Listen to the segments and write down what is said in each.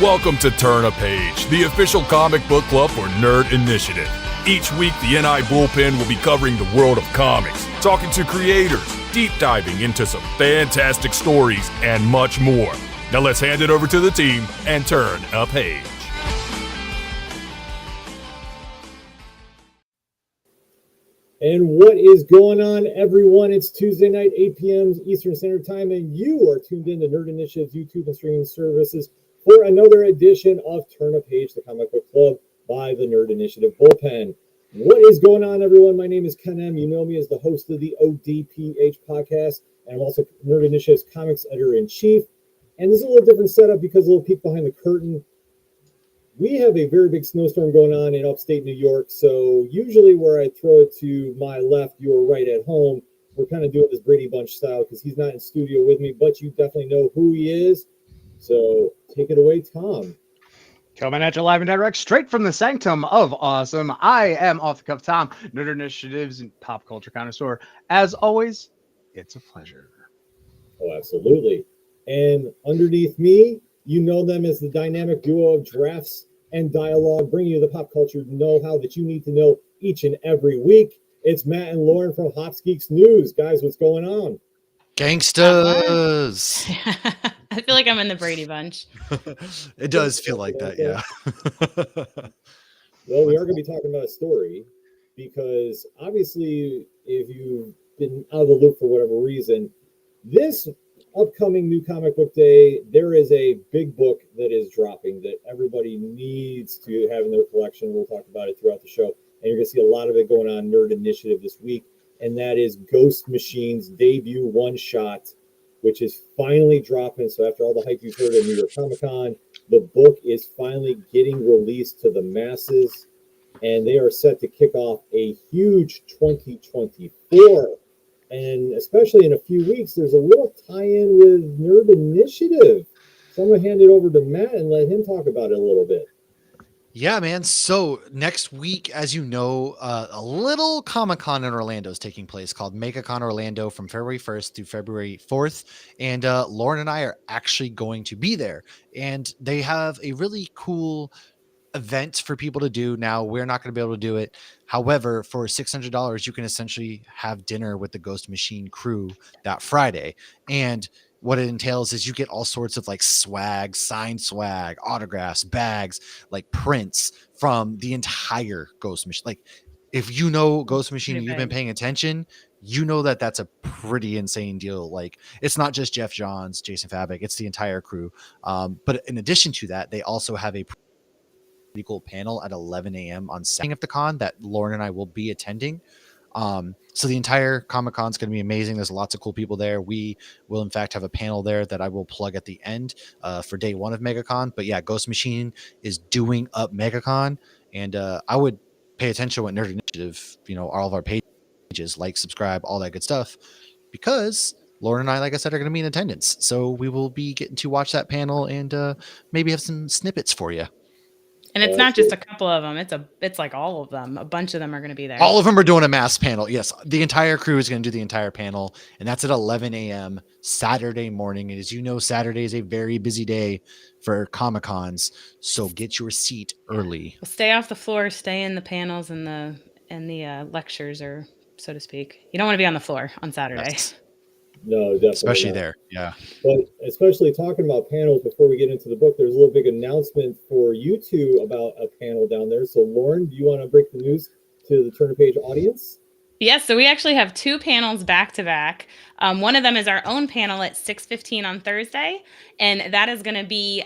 Welcome to Turn a Page, the official comic book club for Nerd Initiative. Each week, the NI Bullpen will be covering the world of comics, talking to creators, deep diving into some fantastic stories, and much more. Now let's hand it over to the team and turn a page. And what is going on, everyone? It's Tuesday night, 8 p.m. Eastern Standard Time, and you are tuned in to Nerd Initiative's YouTube and streaming services for another edition of Turn a Page, the comic book club by the Nerd Initiative Bullpen. What is going on, everyone? My name is Ken M. You know me as the host of the ODPH podcast, and I'm also Nerd Initiative's comics editor-in-chief. And this is a little different setup because a little peek behind the curtain. We have a very big snowstorm going on in upstate New York, so usually where I throw it to my left, you're right at home. We're kind of doing this Brady Bunch style because he's not in studio with me, but you definitely know who he is. So take it away, Tom. Coming at you live and direct, straight from the sanctum of awesome. I am Off the Cuff Tom, Nerd Initiatives and pop culture connoisseur. As always, it's a pleasure. Oh, absolutely. And underneath me, you know them as the dynamic duo of drafts and dialogue, bringing you the pop culture know-how that you need to know each and every week. It's Matt and Lauren from Hops Geeks News. Guys, what's going on? Gangsters. I feel like I'm in the Brady Bunch. It does feel like that, yeah. Well, we are going to be talking about a story because obviously if you've been out of the loop for whatever reason, this upcoming New Comic Book Day, there is a big book that is dropping that everybody needs to have in their collection. We'll talk about it throughout the show. And you're going to see a lot of it going on Nerd Initiative this week. And that is Ghost Machine's debut one-shot, which is finally dropping. So after all the hype you've heard at New York Comic Con, the book is finally getting released to the masses. And they are set to kick off a huge 2024. And especially in a few weeks, there's a little tie-in with Nerd Initiative. So I'm going to hand it over to Matt and let him talk about it a little bit. Yeah, man. So next week, as you know, a little Comic-Con in Orlando is taking place called MegaCon Orlando from February 1st through February 4th. And Lauren and I are actually going to be there. And they have a really cool event for people to do. Now, we're not going to be able to do it. However, for $600, you can essentially have dinner with the Ghost Machine crew that Friday. And what it entails is you get all sorts of like swag, signed swag, autographs, bags, like prints from the entire Ghost Machine. Like if you know Ghost Machine and you've been paying attention, you know that that's a pretty insane deal. Like it's not just Geoff Johns, Jason Fabok, it's the entire crew. But in addition to that, they also have a pretty cool panel at 11 a.m. on Saturday of the con that Lauren and I will be attending. So the entire Comic-Con is going to be amazing. There's lots of cool people there. We will in fact have a panel there that I will plug at the end for day one of MegaCon. But yeah, Ghost Machine is doing up MegaCon, and I would pay attention to what Nerd Initiative, all of our pages, like, subscribe, all that good stuff, because Lauren and I, like I said, are going to be in attendance. So we will be getting to watch that panel and maybe have some snippets for you. And it's not just a couple of them. It's like all of them. A bunch of them are going to be there. All of them are doing a mass panel. Yes, the entire crew is going to do the entire panel. And that's at 11 a.m. Saturday morning. And as you know, Saturday is a very busy day for Comic-Cons. So get your seat early. Well, stay off the floor. Stay in the panels and the lectures, or so to speak. You don't want to be on the floor on Saturday. Yes. No, definitely especially not. There. Yeah. But especially talking about panels, before we get into the book, there's a little big announcement for you two about a panel down there. So Lauren, do you want to break the news to the Turn a Page audience? Yes, so we actually have two panels back to back. One of them is our own panel at 6:15 on Thursday, and that is going to be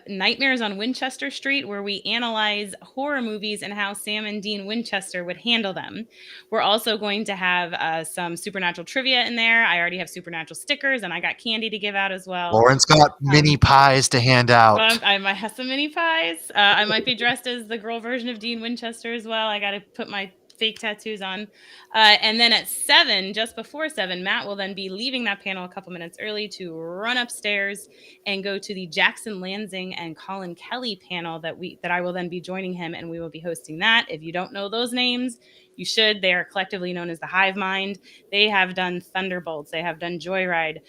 Nightmares on Winchester Street, where we analyze horror movies and how Sam and Dean Winchester would handle them. We're also going to have some Supernatural trivia in there. I already have Supernatural stickers, and I got candy to give out as well. Lauren's got mini pies to hand out. I might have some mini pies. I might be dressed as the girl version of Dean Winchester as well. I got to put my fake tattoos on. And then at 7, just before 7, Matt will then be leaving that panel a couple minutes early to run upstairs and go to the Jackson Lansing and Colin Kelly panel that I will then be joining him, and we will be hosting that. If you don't know those names, you should. They are collectively known as the Hive Mind. They have done Thunderbolts. They have done Joyride.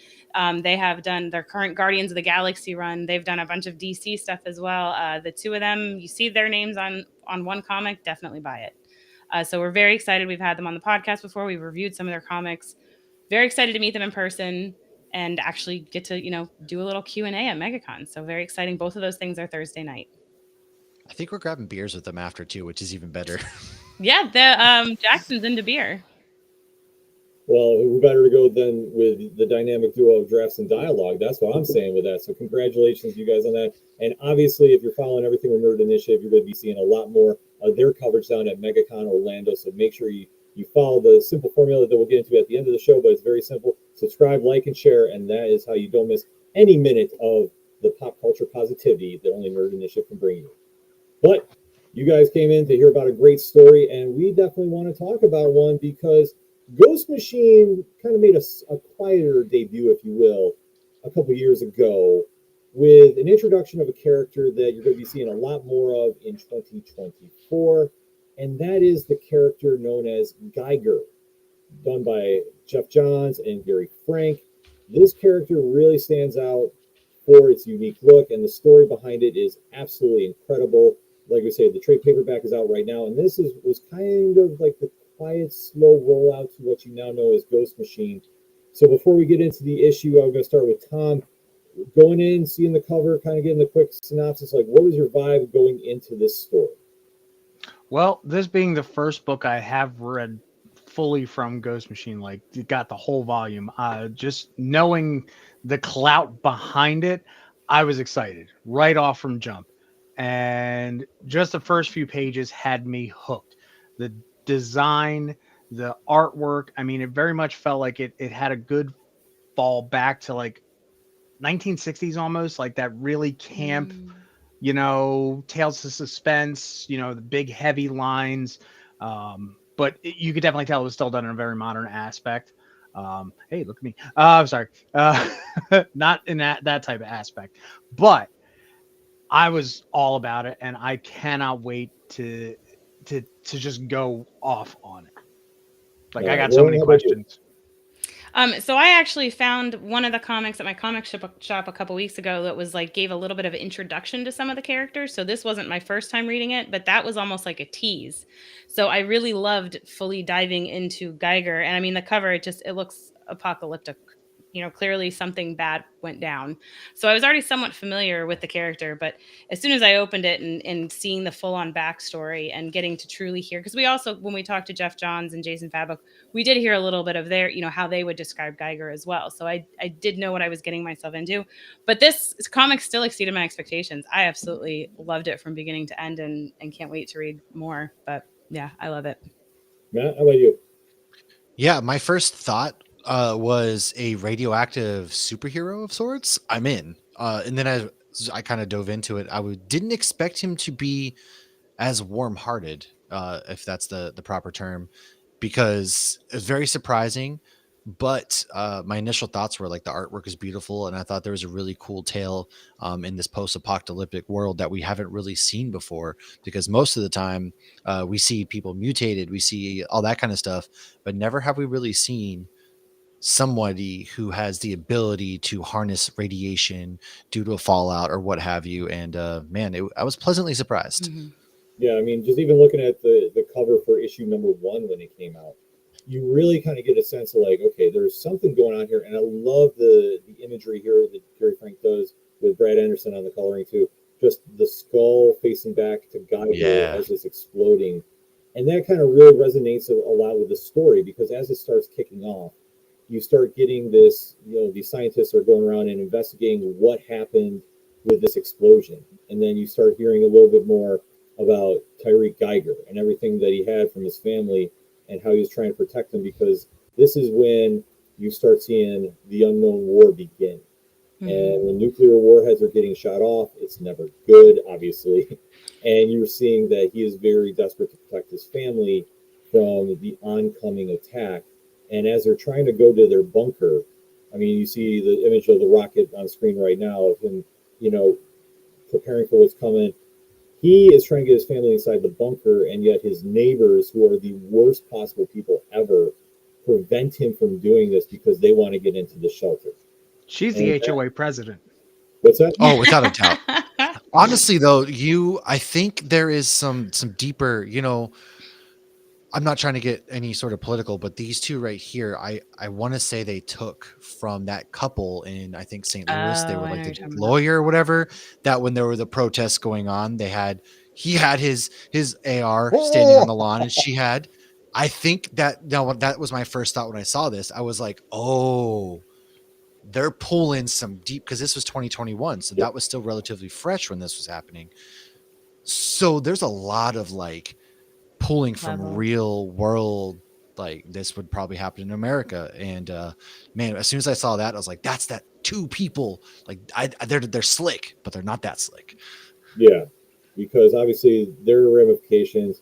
They have done their current Guardians of the Galaxy run. They've done a bunch of DC stuff as well. The two of them, you see their names on one comic, definitely buy it. So we're very excited. We've had them on the podcast before. We've reviewed some of their comics. Very excited to meet them in person and actually get to, do a little Q&A at MegaCon. So very exciting. Both of those things are Thursday night. I think we're grabbing beers with them after too, which is even better. Yeah, the Jackson's into beer. Well, who better to go than with the dynamic duo of Drafts and Dialogue? That's what I'm saying with that. So congratulations, you guys, on that. And obviously, if you're following everything with Nerd Initiative, you're going to be seeing a lot more of their coverage down at MegaCon Orlando. So make sure you follow the simple formula that we'll get into at the end of the show, but it's very simple. Subscribe, like, and share, and that is how you don't miss any minute of the pop culture positivity that only Nerd Initiative can bring you. But you guys came in to hear about a great story, and we definitely want to talk about one because Ghost Machine kind of made a quieter debut, if you will, a couple years ago with an introduction of a character that you're going to be seeing a lot more of in 2024, and that is the character known as Geiger, done by Geoff Johns and Gary Frank. This character really stands out for its unique look, and the story behind it is absolutely incredible. Like we say, the trade paperback is out right now, and this was kind of like the quiet, slow rollout to what you now know as Ghost Machine. So before we get into the issue, I'm going to start with Tom. Going in, seeing the cover, kind of getting the quick synopsis, like what was your vibe going into this story? Well, this being the first book I have read fully from Ghost Machine, like got the whole volume, just knowing the clout behind it, I was excited right off from jump. And just the first few pages had me hooked. The design, the artwork, I mean, it very much felt like it had a good fall back to like 1960s almost, like that really camp, Tales of Suspense, the big heavy lines. But you could definitely tell it was still done in a very modern aspect. Hey, look at me. I'm sorry. Not in that type of aspect, but I was all about it, and I cannot wait to just go off on it. Like, I got so many questions. So I actually found one of the comics at my comic shop a couple weeks ago that was like gave a little bit of an introduction to some of the characters. So this wasn't my first time reading it, but that was almost like a tease. So I really loved fully diving into Geiger. And I mean, the cover, it looks apocalyptic. Clearly something bad went down. So I was already somewhat familiar with the character, but as soon as I opened it and seeing the full-on backstory and getting to truly hear, because we also, when we talked to Geoff Johns and Jason Fabok, we did hear a little bit of their, how they would describe Geiger as well. So I did know what I was getting myself into, but this comic still exceeded my expectations. I absolutely loved it from beginning to end and can't wait to read more, but yeah, I love it. Matt, how about you? Yeah, my first thought was a radioactive superhero of sorts. I'm in. And then I kind of dove into it. Didn't expect him to be as warm-hearted, if that's the proper term, because it's very surprising. But my initial thoughts were like the artwork is beautiful, and I thought there was a really cool tale in this post-apocalyptic world that we haven't really seen before. Because most of the time we see people mutated, we see all that kind of stuff, but never have we really seen somebody who has the ability to harness radiation due to a fallout or what have you. And I was pleasantly surprised. Mm-hmm. Yeah, I mean, just even looking at the cover for issue number 1 when it came out, you really kind of get a sense of like, okay, there's something going on here. And I love the imagery here that Gary Frank does with Brad Anderson on the coloring too. Just the skull facing back to Geiger as it's exploding. And that kind of really resonates a lot with the story, because as it starts kicking off, you start getting this, these scientists are going around and investigating what happened with this explosion. And then you start hearing a little bit more about Tyreek Geiger and everything that he had from his family and how he was trying to protect them, because this is when you start seeing the unknown war begin. Mm-hmm. And when nuclear warheads are getting shot off, it's never good, obviously. And you're seeing that he is very desperate to protect his family from the oncoming attack. And as they're trying to go to their bunker, I mean, you see the image of the rocket on screen right now of him, preparing for what's coming. He is trying to get his family inside the bunker, and yet his neighbors, who are the worst possible people ever, prevent him from doing this because they want to get into the shelter. She's the HOA president. What's that? Oh, without a doubt. Honestly, though, I think there is some deeper, I'm not trying to get any sort of political, but these two right here, I want to say they took from that couple in, I think, St. Louis. They Oh, were I know like you're the talking about. lawyer or whatever, that when there were the protests going on, he had his AR standing on the lawn, and she had. I think that was my first thought when I saw this. I was like, oh, they're pulling some deep, because this was 2021, so that was still relatively fresh when this was happening. So there's a lot of like pulling from real world, like this would probably happen in America. And man, as soon as I saw that, I was like, that's that two people. Like they're slick, but they're not that slick. Yeah, because obviously there are ramifications.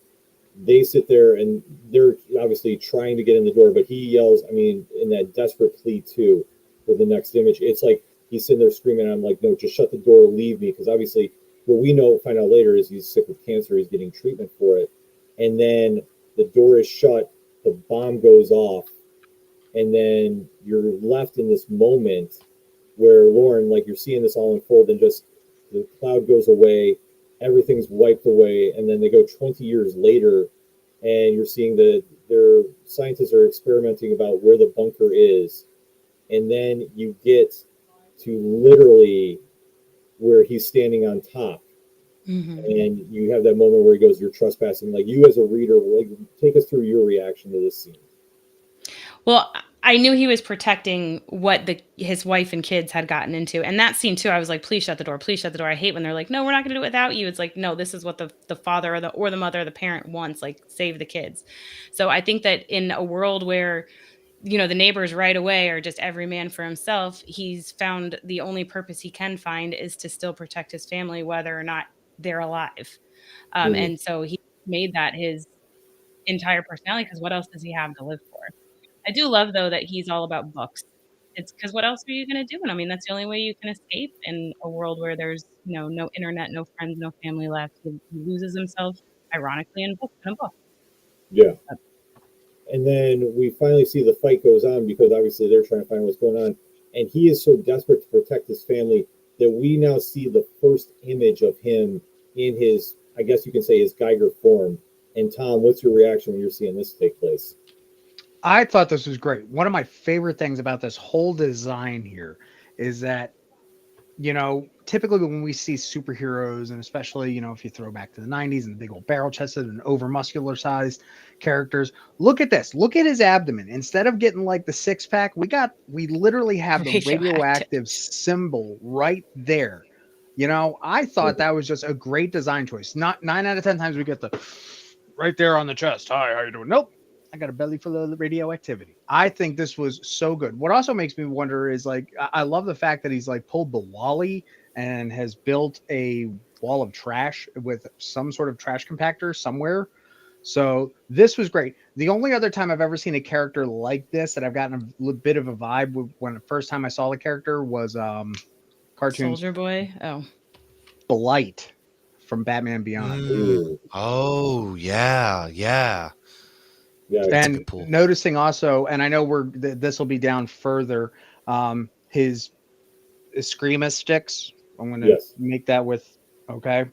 They sit there and they're obviously trying to get in the door, but he yells, I mean, in that desperate plea too, for the next image. It's like he's sitting there screaming, I'm like, no, just shut the door, leave me. Because obviously what we find out later is he's sick with cancer, he's getting treatment for it. And then the door is shut, the bomb goes off, and then you're left in this moment where Lauren, like you're seeing this all unfold, and just the cloud goes away, everything's wiped away, and then they go 20 years later, and you're seeing that their scientists are experimenting about where the bunker is, and then you get to literally where he's standing on top. Mm-hmm. And you have that moment where he goes, you're trespassing. Like, you as a reader, like, take us through your reaction to this scene. Well, I knew he was protecting what his wife and kids had gotten into. And that scene too, I was like, please shut the door. Please shut the door. I hate when they're like, no, we're not going to do it without you. It's like, no, this is what the father or the mother or the parent wants, like, save the kids. So I think that in a world where, the neighbors right away are just every man for himself, he's found the only purpose he can find is to still protect his family, whether or not they're alive. And so he made that his entire personality, because what else does he have to live for? I do love, though, that he's all about books. It's because what else are you going to do? And I mean, that's the only way you can escape in a world where there's, no internet, no friends, no family left. He loses himself, ironically, in a book. Yeah. And then we finally see the fight goes on, because obviously they're trying to find what's going on. And he is so desperate to protect his family that we now see the first image of him in his, I guess you can say, his Geiger form. And Tom, what's your reaction when you're seeing this take place? I thought this was great. One of my favorite things about this whole design here is that, typically when we see superheroes, and especially, if you throw back to the 90s and the big old barrel chested and over muscular sized characters, look at this. Look at his abdomen. Instead of getting like the six pack, we literally have the radioactive symbol right there. I thought that was just a great design choice. Not 9 out of 10 times we get the right there on the chest. Hi, how you doing? Nope. I got a belly full of radioactivity. I think this was so good. What also makes me wonder is, like, I love the fact that he's like pulled the Wally and has built a wall of trash with some sort of trash compactor somewhere. So this was great. The only other time I've ever seen a character like this that I've gotten a bit of a vibe with, when the first time I saw the character was cartoon Soldier Boy. Oh, Blight from Batman Beyond. Oh yeah. And noticing also, and I know this will be down further, his Screama sticks. I'm going to make that with, okay.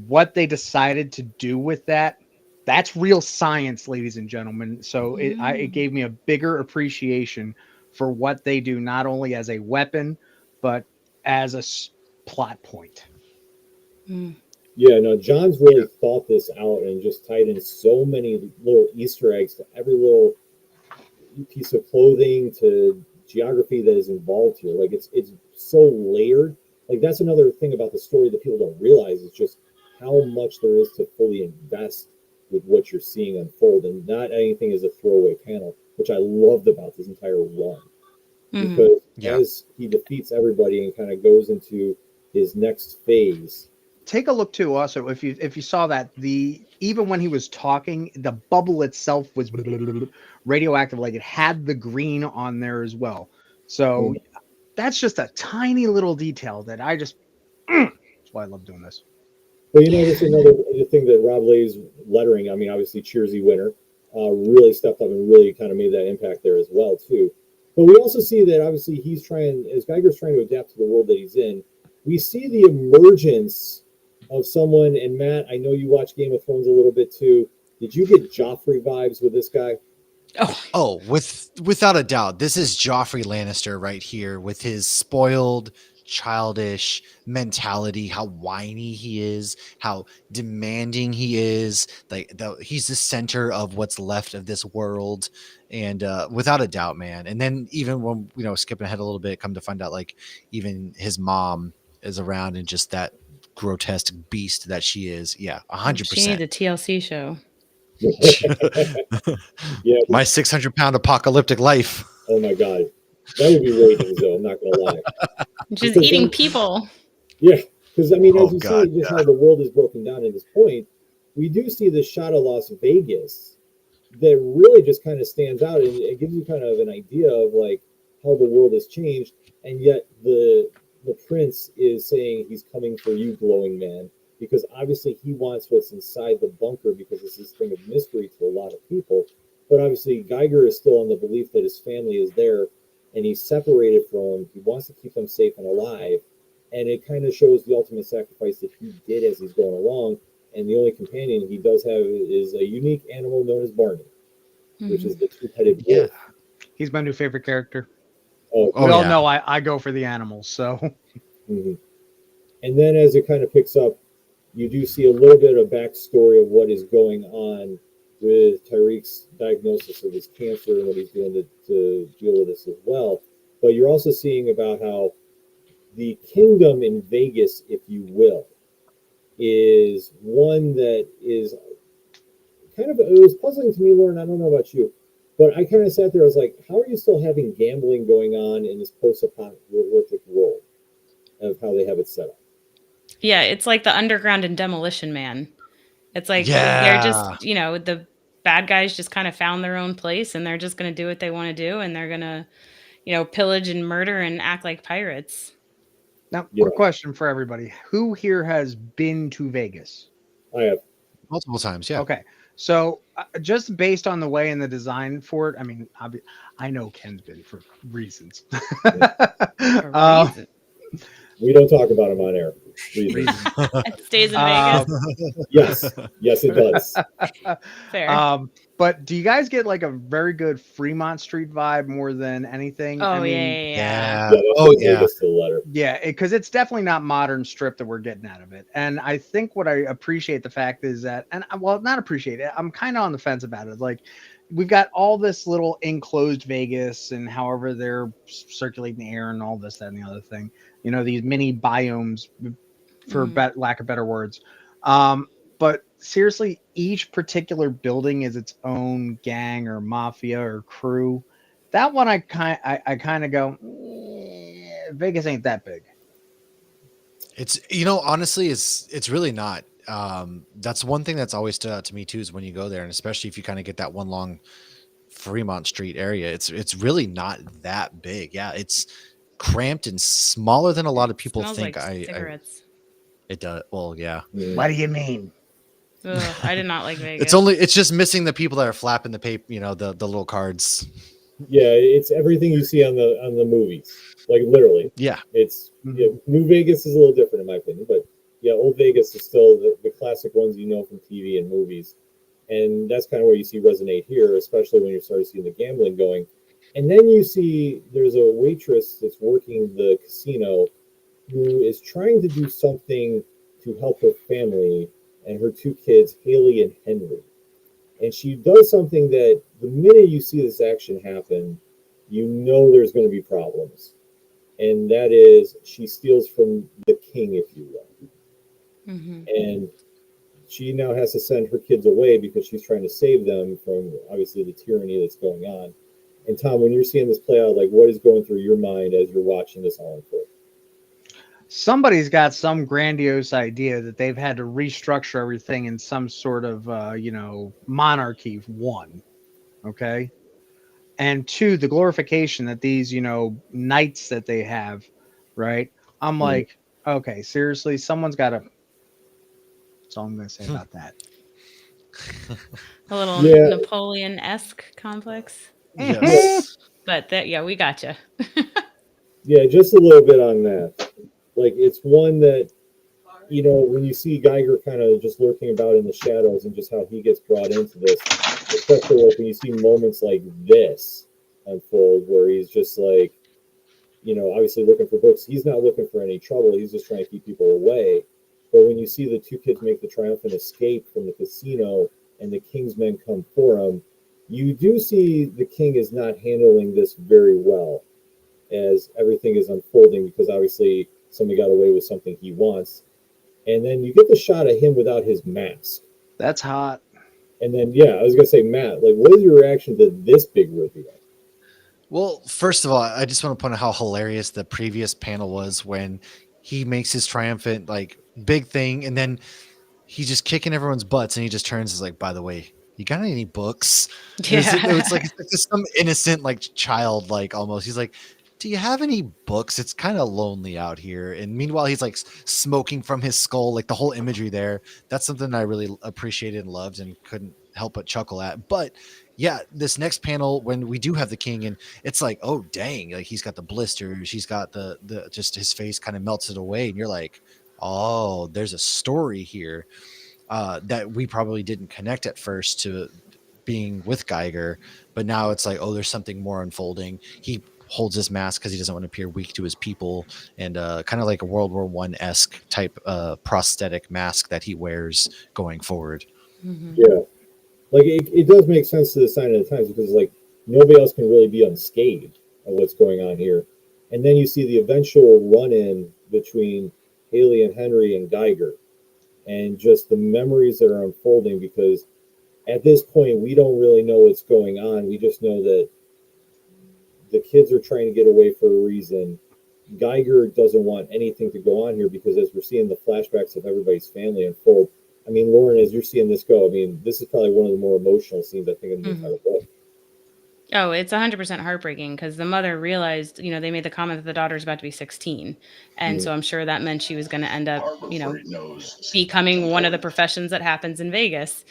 What they decided to do with that's real science, ladies and gentlemen. So it gave me a bigger appreciation for what they do, not only as a weapon, but as a plot point. Yeah, no, John's really thought this out and just tied in so many little Easter eggs to every little piece of clothing, to geography that is involved here. Like, it's so layered. Like, that's another thing about the story that people don't realize, is just how much there is to fully invest with what you're seeing unfold, and not anything is a throwaway panel, which I loved about this entire run. Because as he defeats everybody and kind of goes into his next phase, take a look too. Also, if you saw that, even when he was talking, the bubble itself was radioactive, like it had the green on there as well. So that's just a tiny little detail that I just. That's why I love doing this. Well, this is another thing that Rob Lay's lettering. I mean, obviously, Cheersy winner really stepped up and really kind of made that impact there as well too. But we also see that obviously he's trying, as Geiger's trying to adapt to the world that he's in. We see the emergence of someone. And Matt, I know you watch Game of Thrones a little bit too. Did you get Joffrey vibes with this guy? Oh, without a doubt, this is Joffrey Lannister right here with his spoiled, childish mentality, how whiny he is, how demanding he is. Like he's the center of what's left of this world, and without a doubt, man. And then even when skipping ahead a little bit, come to find out like even his mom is around and just that grotesque beast that she is. Yeah, 100%. She needs a TLC show. Yeah, my 600-pound apocalyptic life. Oh my god, that would be ratings though. I'm not gonna lie. Just eating people. Yeah, because I mean, as you see, just how the world is broken down at this point, we do see the shot of Las Vegas that really just kind of stands out, and it gives you kind of an idea of like how the world has changed, and yet the prince is saying he's coming for you, glowing man. Because obviously he wants what's inside the bunker because it's this thing of mystery to a lot of people. But obviously Geiger is still on the belief that his family is there and he's separated from them. He wants to keep them safe and alive. And it kind of shows the ultimate sacrifice that he did as he's going along. And the only companion he does have is a unique animal known as Barney, which is the two-headed wolf. He's my new favorite character. We all know I go for the animals, so. Mm-hmm. And then as it kind of picks up, you do see a little bit of backstory of what is going on with Tyreek's diagnosis of his cancer and what he's doing to deal with this as well. But you're also seeing about how the kingdom in Vegas, if you will, is one that is kind of, it was puzzling to me, Lauren. I don't know about you, but I kind of sat there. I was like, how are you still having gambling going on in this post-apocalyptic world of how they have it set up? Yeah, it's like the Underground and Demolition Man. It's like they're just, the bad guys just kind of found their own place and they're just going to do what they want to do. And they're going to, pillage and murder and act like pirates. Now, quick question for everybody. Who here has been to Vegas? I have. Multiple times, yeah. Okay. So just based on the way and the design for it, I mean, I know Ken's been for reasons. We don't talk about him on air. It stays in Vegas. Yes, it does. Fair. But do you guys get like a very good Fremont Street vibe more than anything? Oh, yeah. Yeah, because it's definitely not modern strip that we're getting out of it. And I think what I appreciate the fact is that, not appreciate it, I'm kind of on the fence about it. Like, we've got all this little enclosed Vegas and however they're circulating the air and all this, that, and the other thing. These mini biomes, for lack of better words. But seriously, each particular building is its own gang or mafia or crew. That one, I kind of go, Vegas ain't that big. It's, honestly, it's really not. That's one thing that's always stood out to me too, is when you go there, and especially if you kind of get that one long Fremont Street area, it's really not that big. Yeah, it's cramped and smaller than a lot of people think. Like cigarettes. It does. Well, yeah. What do you mean? Ugh, I did not like Vegas. It's just missing the people that are flapping the paper, the little cards. Yeah, it's everything you see on the movies, like literally. Yeah, it's New Vegas is a little different in my opinion, but yeah, Old Vegas is still the classic ones from TV and movies, and that's kind of where you see resonate here, especially when you start seeing the gambling going. And then you see there's a waitress that's working the casino who is trying to do something to help her family and her two kids, Haley and Henry. And she does something that the minute you see this action happen, there's going to be problems. And that is she steals from the king, if you will. Mm-hmm. And she now has to send her kids away because she's trying to save them from, obviously, the tyranny that's going on. And Tom, when you're seeing this play out, like, what is going through your mind as you're watching this all unfold? somebody's got some grandiose idea that they've had to restructure everything in some sort of monarchy. One, okay, and two, the glorification that these knights that they have, right? I'm Mhm. like, okay, seriously, someone's got to. That's all I'm going to say about that. A little Yeah, Napoleon-esque complex. yeah, Yes. But that, yeah, we gotcha. yeah. Just a little bit on that. Like, it's one that when you see Geiger kind of just lurking about in the shadows and just how he gets brought into this, especially like when you see moments like this unfold, where he's just like, obviously looking for books. He's not looking for any trouble. He's just trying to keep people away. But when you see the two kids make the triumphant escape from the casino and the king's men come for him, you do see the king is not handling this very well as everything is unfolding, because obviously somebody got away with something he wants. And then you get the shot of him without his mask. That's hot. And then, yeah, I was going to say, Matt, like, what is your reaction to this big reveal? Well, first of all, I just want to point out how hilarious the previous panel was when he makes his triumphant like big thing, and then he's just kicking everyone's butts, and he just turns and is like, "By the way, you got any books?" And it's like it's just some innocent like child, like almost. He's like, "Do you have any books? It's kind of lonely out here." And meanwhile, he's like smoking from his skull, like the whole imagery there. That's something I really appreciated and loved, and couldn't help but chuckle at. But yeah, this next panel when we do have the king, and it's like, oh dang, like he's got the blisters, he's got the just his face kind of melted away, and you're like, oh, there's a story here that we probably didn't connect at first to being with Geiger, but now it's like, oh, there's something more unfolding. He holds his mask because he doesn't want to appear weak to his people, and kind of like a World War I-esque type prosthetic mask that he wears going forward. Mhm. Yeah. Like, it does make sense to the sign of the times, because, like, nobody else can really be unscathed of what's going on here. And then you see the eventual run-in between Haley and Henry and Geiger, and just the memories that are unfolding, because at this point, we don't really know what's going on. We just know that the kids are trying to get away for a reason. Geiger doesn't want anything to go on here, because as we're seeing the flashbacks of everybody's family unfold, I mean, Lauren, as you're seeing this go, I mean, this is probably one of the more emotional scenes, I think, in the Mhm. entire book. Oh, it's 100% heartbreaking because the mother realized, they made the comment that the daughter's about to be 16. And Mhm. so I'm sure that meant she was going to end up, becoming one of the professions that happens in Vegas.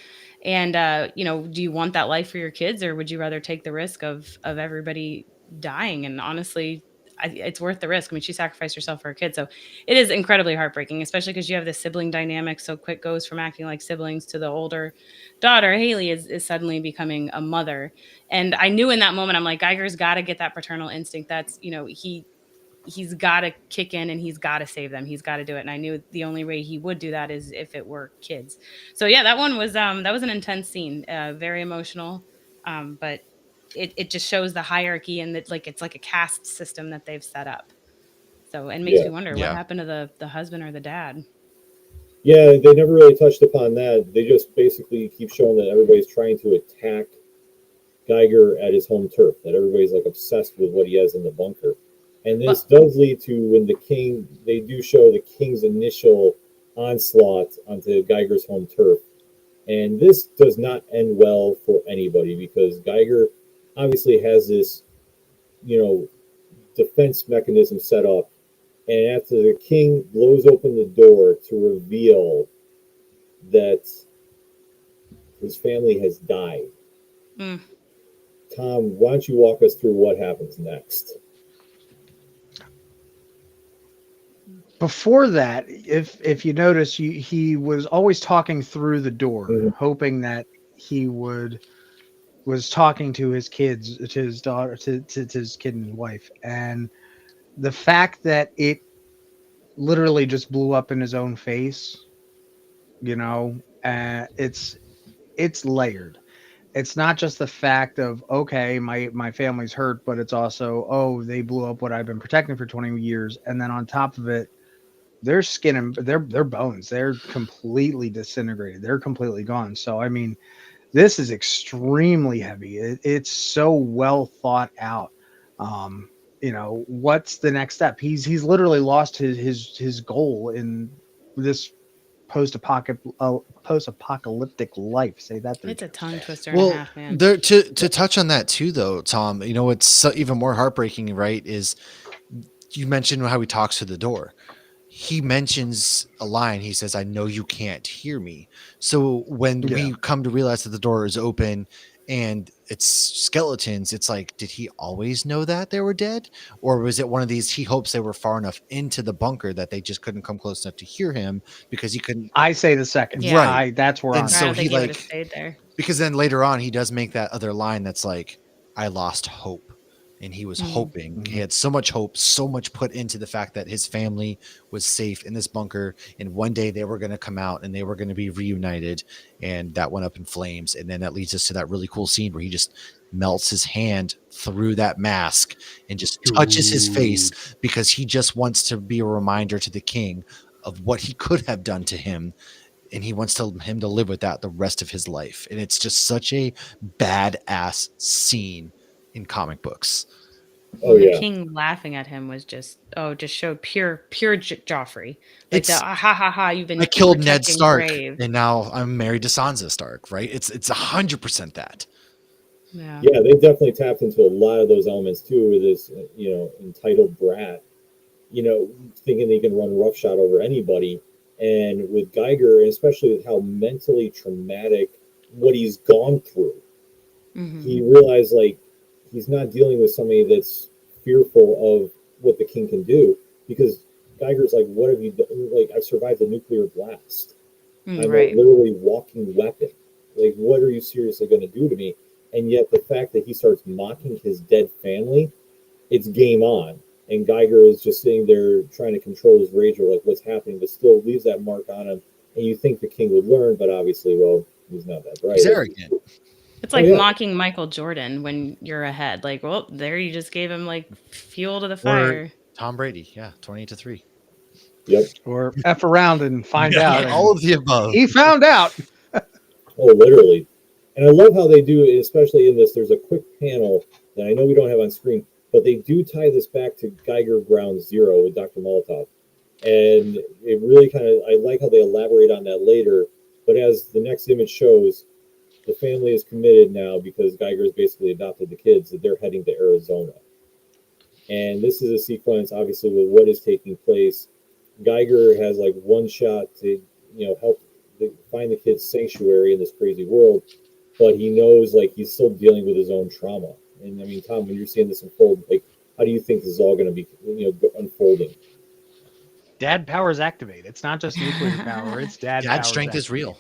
And, do you want that life for your kids, or would you rather take the risk of everybody dying? And honestly, it's worth the risk. I mean, she sacrificed herself for her kids. So it is incredibly heartbreaking, especially because you have this sibling dynamic. So Quick goes from acting like siblings to the older daughter, Haley, is suddenly becoming a mother. And I knew in that moment, I'm like, Geiger's got to get that paternal instinct. That's, he's got to kick in and he's got to save them. He's got to do it. And I knew the only way he would do that is if it were kids. So yeah, that was an intense scene, very emotional. But it just shows the hierarchy, and that like it's like a caste system that they've set up. So it makes Yeah. me wonder what Yeah. happened to the husband or the dad. Yeah, they never really touched upon that. They just basically keep showing that everybody's trying to attack Geiger at his home turf, that everybody's like obsessed with what he has in the bunker. And this Well, does lead to when they do show the king's initial onslaught onto Geiger's home turf. And this does not end well for anybody, because Geiger obviously has this, you know, defense mechanism set up. And after the king blows open the door to reveal that his family has died, mm, Tom, why don't you walk us through what happens next? Before that, if you notice, he was always talking through the door, Mhm. hoping that he was talking to his kids, to his daughter, to his kid and wife. And the fact that it literally just blew up in his own face, it's layered. It's not just the fact of, okay, my family's hurt, but it's also, oh, they blew up what I've been protecting for 20 years, and then on top of it, their skin and their bones, they're completely disintegrated, they're completely gone. So I mean, this is extremely heavy. It's so well thought out. what's the next step? He's literally lost his goal in this post-apocalyptic life. Say that. It's a tongue twister and a Well, half, man. to touch on that too, though, Tom, what's even more heartbreaking, right, is you mentioned how he talks to the door. He mentions a line. He says, "I know you can't hear me." So when we come to realize that the door is open and it's skeletons, it's like, did he always know that they were dead? Or was it one of these, he hopes they were far enough into the bunker that they just couldn't come close enough to hear him because he couldn't. I say the second. Yeah. Right. That's where And I'm. I so don't think he he would like, have stayed there. because then later on he does make that other line that's like, I lost hope. And he was hoping, he had so much hope, so much put into the fact that his family was safe in this bunker. And one day they were going to come out and they were going to be reunited. And that went up in flames. And then that leads us to that really cool scene where he just melts his hand through that mask and just touches his face because he just wants to be a reminder to the king of what he could have done to him. And he wants him to live with that the rest of his life. And it's just such a badass scene in comic books. The king laughing at him was just showed pure Joffrey. Like ha ha ha, you've been. I killed Ned protecting Stark, Brave. and now I'm married to Sansa Stark. Right? It's 100% that. Yeah, they definitely tapped into a lot of those elements too. With this, entitled brat, thinking he can run roughshod over anybody, and with Geiger, and especially with how mentally traumatic what he's gone through, he realized like he's not dealing with somebody that's fearful of what the king can do, because Geiger's like, what have you done? Like, I've survived a nuclear blast. I'm a literally walking weapon. Like, what are you seriously going to do to me? And yet the fact that he starts mocking his dead family, it's game on. And Geiger is just sitting there trying to control his rage or like what's happening, but still leaves that mark on him. And you think the king would learn, but obviously, well, he's not that bright. He's arrogant. It's like mocking Michael Jordan when you're ahead. Like, well, there you just gave him like fuel to the fire. Or Tom Brady, 28-3. Yep. Or F around and find out. All of the above. He found out. Oh, literally. And I love how they do it, especially in this. There's a quick panel that I know we don't have on screen, but they do tie this back to Geiger Ground Zero with Dr. Molotov. And it really I like how they elaborate on that later. But as the next image shows, the family is committed now because Geiger's basically adopted the kids, that they're heading to Arizona. And this is a sequence, obviously, with what is taking place. Geiger has like one shot to, help find the kids sanctuary in this crazy world, but he knows like he's still dealing with his own trauma. And I mean, Tom, when you're seeing this unfold, like, how do you think this is all going to be, unfolding? Dad powers activate. It's not just nuclear power. It's dad strength activate. Is real.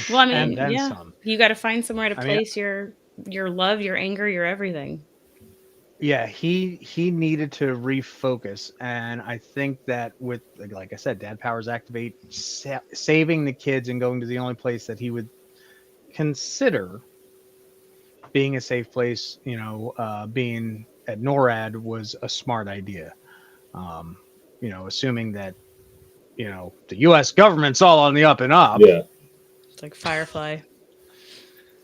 Well, I mean, you got to find somewhere to place your love, your anger, your everything. Yeah, he needed to refocus, and I think that with, like I said, dad powers activate, saving the kids and going to the only place that he would consider being a safe place, being at NORAD was a smart idea. Assuming that, the U.S. government's all on the up and up. Yeah. It's like Firefly.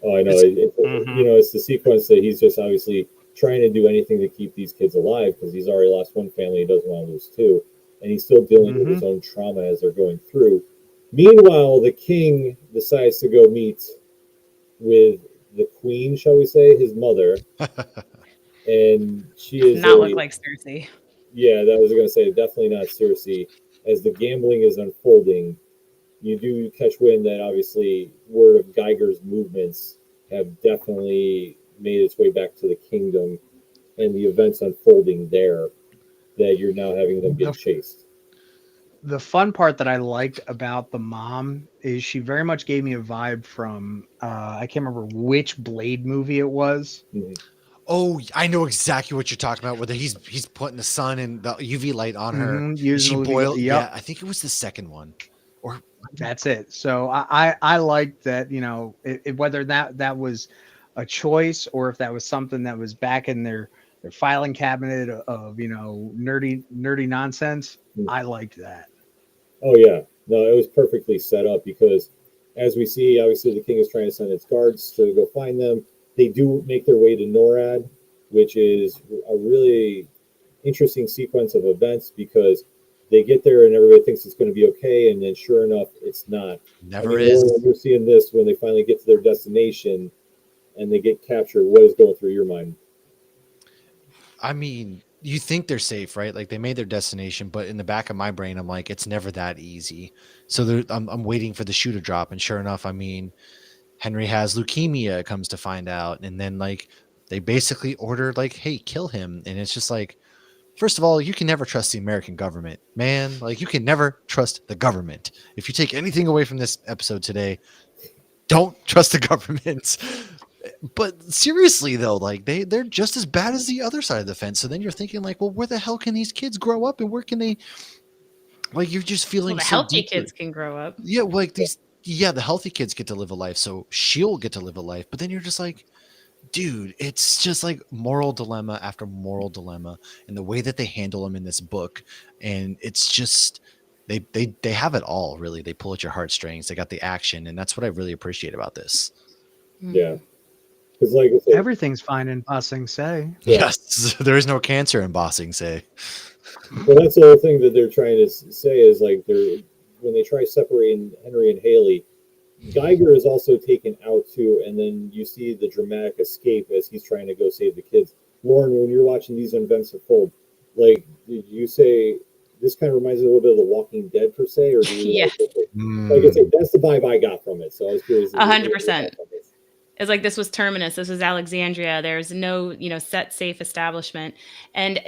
Oh, I know. It's the sequence that he's just obviously trying to do anything to keep these kids alive because he's already lost one family. He doesn't want to lose two. And he's still dealing with his own trauma as they're going through. Meanwhile, the king decides to go meet with the queen, shall we say, his mother. And she is not look like Cersei. Yeah, that was going to say, definitely not Cersei. As the gambling is unfolding, you do catch wind that obviously word of Geiger's movements have definitely made its way back to the kingdom, and the events unfolding there, that you're now having them get chased. The fun part that I liked about the mom is she very much gave me a vibe from I can't remember which Blade movie it was. Mm-hmm. Oh, I know exactly what you're talking about. Whether he's putting the sun and the UV light on her, she boiled. Yep. Yeah, I think it was the second one. Or that's it. So I liked that. Whether that was a choice or if that was something that was back in their filing cabinet of nerdy nonsense. I liked that. Oh yeah, no, it was perfectly set up because as we see, obviously the king is trying to send its guards to go find them. They do make their way to NORAD, which is a really interesting sequence of events because they get there and everybody thinks it's going to be okay, and then sure enough, it's not. Never Lauren, is. when you're seeing this, when they finally get to their destination and they get captured, what is going through your mind? I mean, you think they're safe, right? Like they made their destination, but in the back of my brain, I'm like, it's never that easy. So I'm waiting for the shoe to drop, and sure enough, I mean, Henry has leukemia. Comes to find out, and then like they basically ordered like, hey, kill him, and it's just like, first of all, you can never trust the American government, man. Like you can never trust the government. If you take anything away from this episode today, don't trust the government. But seriously though, like they're just as bad as the other side of the fence. So then you're thinking like, well, where the hell can these kids grow up, and where can they? Like you're just feeling Well, the so healthy deeply. kids can grow up. Yeah, like these. Yeah, the healthy kids get to live a life, so she'll get to live a life. But then you're just like, dude, it's just like moral dilemma after moral dilemma, and the way that they handle them in this book, and it's just they have it all. Really, they pull at your heartstrings. They got the action, and that's what I really appreciate about this. Yeah. Because like I said, Everything's fine in Ba Sing Se. Yeah. Yes, there is no cancer in Bossing Say. well, that's the whole thing that they're trying to say is like when they try separating Henry and Haley, Geiger is also taken out too, and then you see the dramatic escape as he's trying to go save the kids. Lauren, when you're watching these events unfold, like, did you say this kind of reminds me a little bit of The Walking Dead per se, or do you Yes. like I said, that's the vibe I got from it. So I was curious. 100%. It's like this was Terminus, this was Alexandria. There's no, set safe establishment. And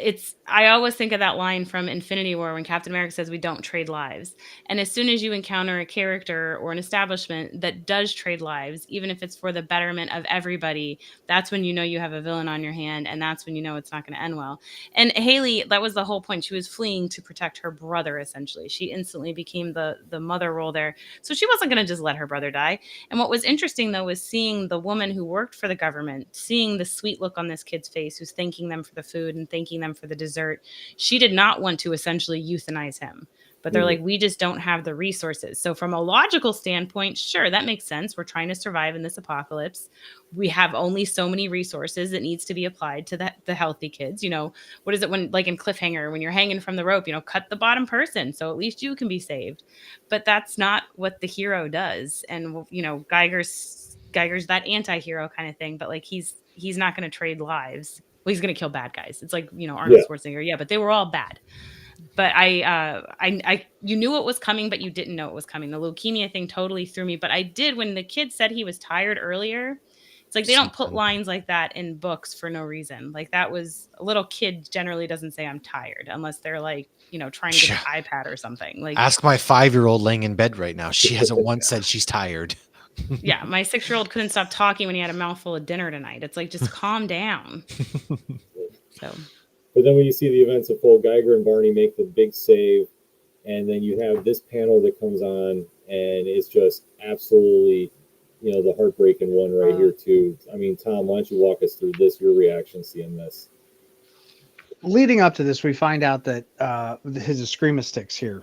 I always think of that line from Infinity War when Captain America says we don't trade lives. And as soon as you encounter a character or an establishment that does trade lives, even if it's for the betterment of everybody, that's when you know you have a villain on your hand, and that's when you know it's not going to end well. And Haley, that was the whole point. She was fleeing to protect her brother, essentially. She instantly became the mother role there. So she wasn't going to just let her brother die. And what was interesting, though, was seeing the woman who worked for the government, seeing the sweet look on this kid's face, who's thanking them for the food and thanking them for the dessert. She did not want to essentially euthanize him. But they're like, we just don't have the resources. So from a logical standpoint, sure, that makes sense. We're trying to survive in this apocalypse. We have only so many resources that needs to be applied to the healthy kids. What is it when, like in Cliffhanger, when you're hanging from the rope, cut the bottom person so at least you can be saved. But that's not what the hero does. And, Geiger's that anti-hero kind of thing. But like, he's not going to trade lives. Well, he's going to kill bad guys. It's like, Arnold Schwarzenegger. Yeah, but they were all bad. But you knew it was coming, but you didn't know it was coming. The leukemia thing totally threw me. But I did, when the kid said he was tired earlier, it's like they don't put lines like that in books for no reason. Like that was a little kid generally doesn't say I'm tired unless they're like, trying to get an iPad or something. Like ask my 5-year-old laying in bed right now. She hasn't once said she's tired. Yeah, my 6-year-old couldn't stop talking when he had a mouthful of dinner tonight. It's like, just calm down. So. But then when you see the events of full, Geiger and Barney make the big save, and then you have this panel that comes on, and it's just absolutely, the heartbreaking one right here too. I mean, Tom, why don't you walk us through this, your reaction seeing this? Leading up to this, we find out that his Eskrima sticks here.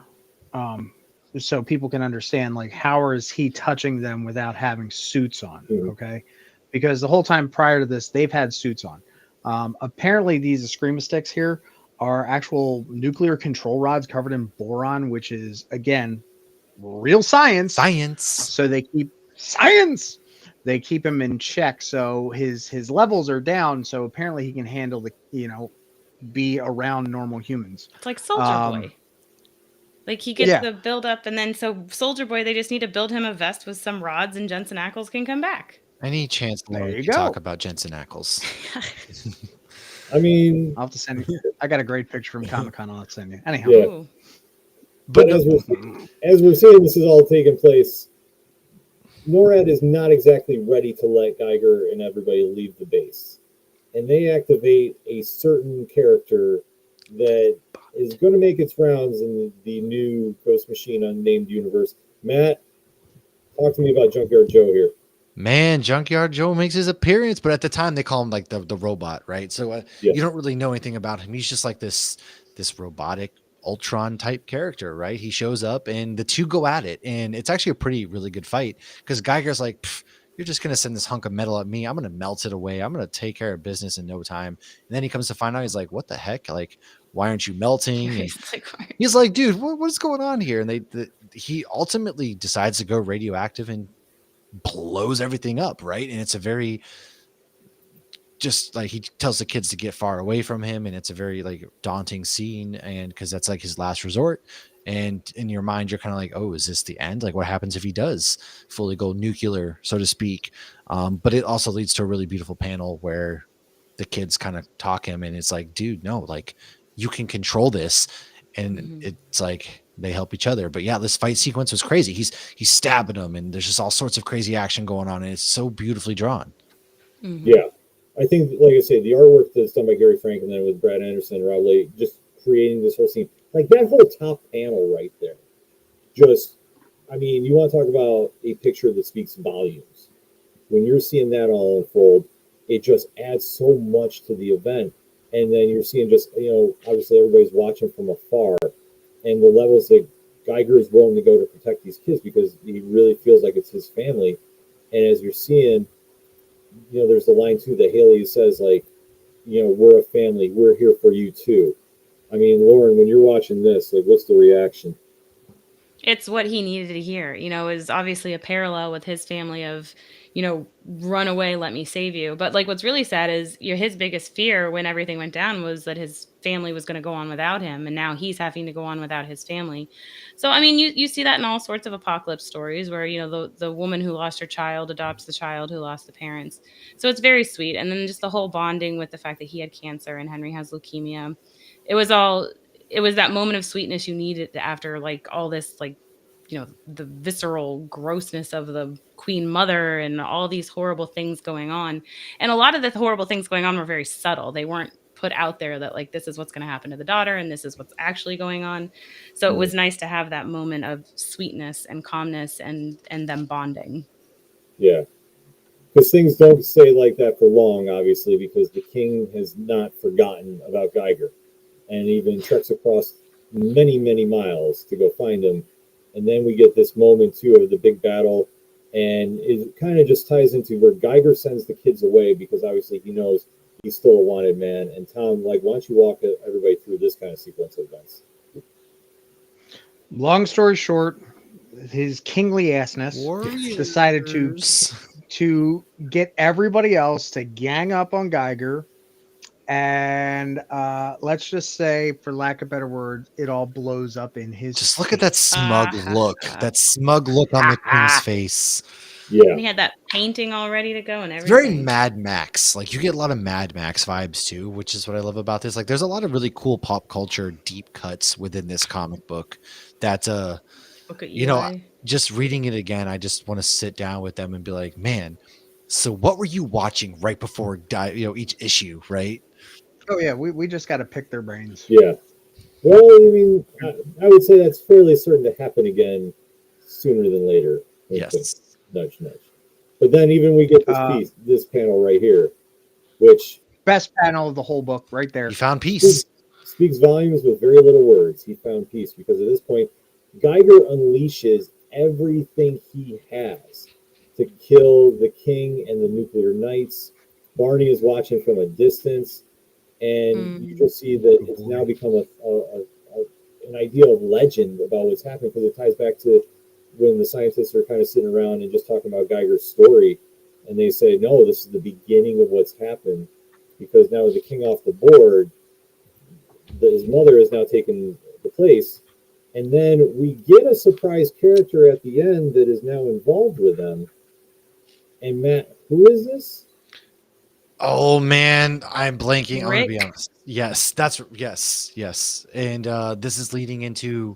So people can understand, like, how is he touching them without having suits on? Mhm. Okay. Because the whole time prior to this, they've had suits on. Apparently these Eskrima sticks here are actual nuclear control rods covered in boron, which is, again, real science. So they keep him in check. So his levels are down. So apparently he can handle be around normal humans. It's like Soldier Boy. Like he gets the build up, and then so Soldier Boy, they just need to build him a vest with some rods, and Jensen Ackles can come back. Any chance to talk about Jensen Ackles? I mean, I'll have to send you. I got a great picture from Comic-Con. I'll send you. Anyhow. Yeah. But as we're seeing this is all taking place, NORAD is not exactly ready to let Geiger and everybody leave the base. And they activate a certain character that is going to make its rounds in the new Ghost Machine Unnamed Universe. Matt, talk to me about Junkyard Joe here. Man, Junkyard Joe makes his appearance, but at the time they call him like the robot, right? So you don't really know anything about him. He's just like this robotic Ultron type character, right? He shows up and the two go at it, and it's actually a really good fight because Geiger's like, you're just going to send this hunk of metal at me. I'm going to melt it away. I'm going to take care of business in no time. And then he comes to find out, he's like, what the heck? Like, why aren't you melting? And he's like, dude, what's going on here? And he ultimately decides to go radioactive and blows everything up. Right. And it's a very, just like, he tells the kids to get far away from him. And it's a very like daunting scene. And cause that's like his last resort. And in your mind, you're kind of like, oh, is this the end? Like, what happens if he does fully go nuclear, so to speak? But it also leads to a really beautiful panel where the kids kind of talk him, and it's like, dude, no, like, you can control this. And it's like they help each other. But yeah, this fight sequence was crazy. He's stabbing them, and there's just all sorts of crazy action going on, and it's so beautifully drawn. Yeah, I think, like I say, the artwork that's done by Gary Frank, and then with Brad Anderson and Rob Lee, just creating this whole scene. Like that whole top panel right there, just, I mean, you want to talk about a picture that speaks volumes. When you're seeing that all unfold, it just adds so much to the event. And then you're seeing just, obviously everybody's watching from afar, and the levels that Geiger is willing to go to protect these kids because he really feels like it's his family. And as you're seeing, there's the line too that Haley says, like, we're a family, we're here for you too. I mean, Lauren, when you're watching this, like, what's the reaction? It's what he needed to hear. Is obviously a parallel with his family of, run away, let me save you. But like, what's really sad is his biggest fear when everything went down was that his family was going to go on without him. And now he's having to go on without his family. So, I mean, you see that in all sorts of apocalypse stories where, the woman who lost her child adopts the child who lost the parents. So it's very sweet. And then just the whole bonding with the fact that he had cancer and Henry has leukemia. It was that moment of sweetness you needed after like all this, like, the visceral grossness of the Queen Mother and all these horrible things going on. And a lot of the horrible things going on were very subtle. They weren't put out there that like, this is what's going to happen to the daughter and this is what's actually going on. So it was nice to have that moment of sweetness and calmness and them bonding. Yeah. Because things don't stay like that for long, obviously, because the king has not forgotten about Geiger and even treks across many, many miles to go find him. And then we get this moment, too, of the big battle. And it kind of just ties into where Geiger sends the kids away because obviously he knows he's still a wanted man. And Tom, like, why don't you walk everybody through this kind of sequence of events? Long story short, his kingly assness decided to get everybody else to gang up on Geiger. And let's just say, for lack of better word, it all blows up in his Just look at that smug look. That smug look on the king's face. Yeah. And he had that painting all ready to go and everything. It's very Mad Max. Like, you get a lot of Mad Max vibes too, which is what I love about this. Like, there's a lot of really cool pop culture deep cuts within this comic book that just reading it again, I just want to sit down with them and be like, man, so what were you watching right before each issue, right? Oh yeah, we just got to pick their brains. Yeah. Well, I mean, I would say that's fairly certain to happen again sooner than later. Yes. Nudge, nudge. But then even we get this panel right here, which best panel of the whole book, right there. He found peace. Speaks volumes with very little words. He found peace because at this point, Geiger unleashes everything he has to kill the king and the nuclear knights. Barney is watching from a distance. And you just see that it's now become an idea of legend about what's happening because it ties back to when the scientists are kind of sitting around and just talking about Geiger's story. And they say, no, this is the beginning of what's happened because now with the king off the board, his mother has now taken the place. And then we get a surprise character at the end that is now involved with them. And Matt, who is this? Oh man, I'm blanking. Rick? I'm gonna be honest. Yes, yes. And this is leading into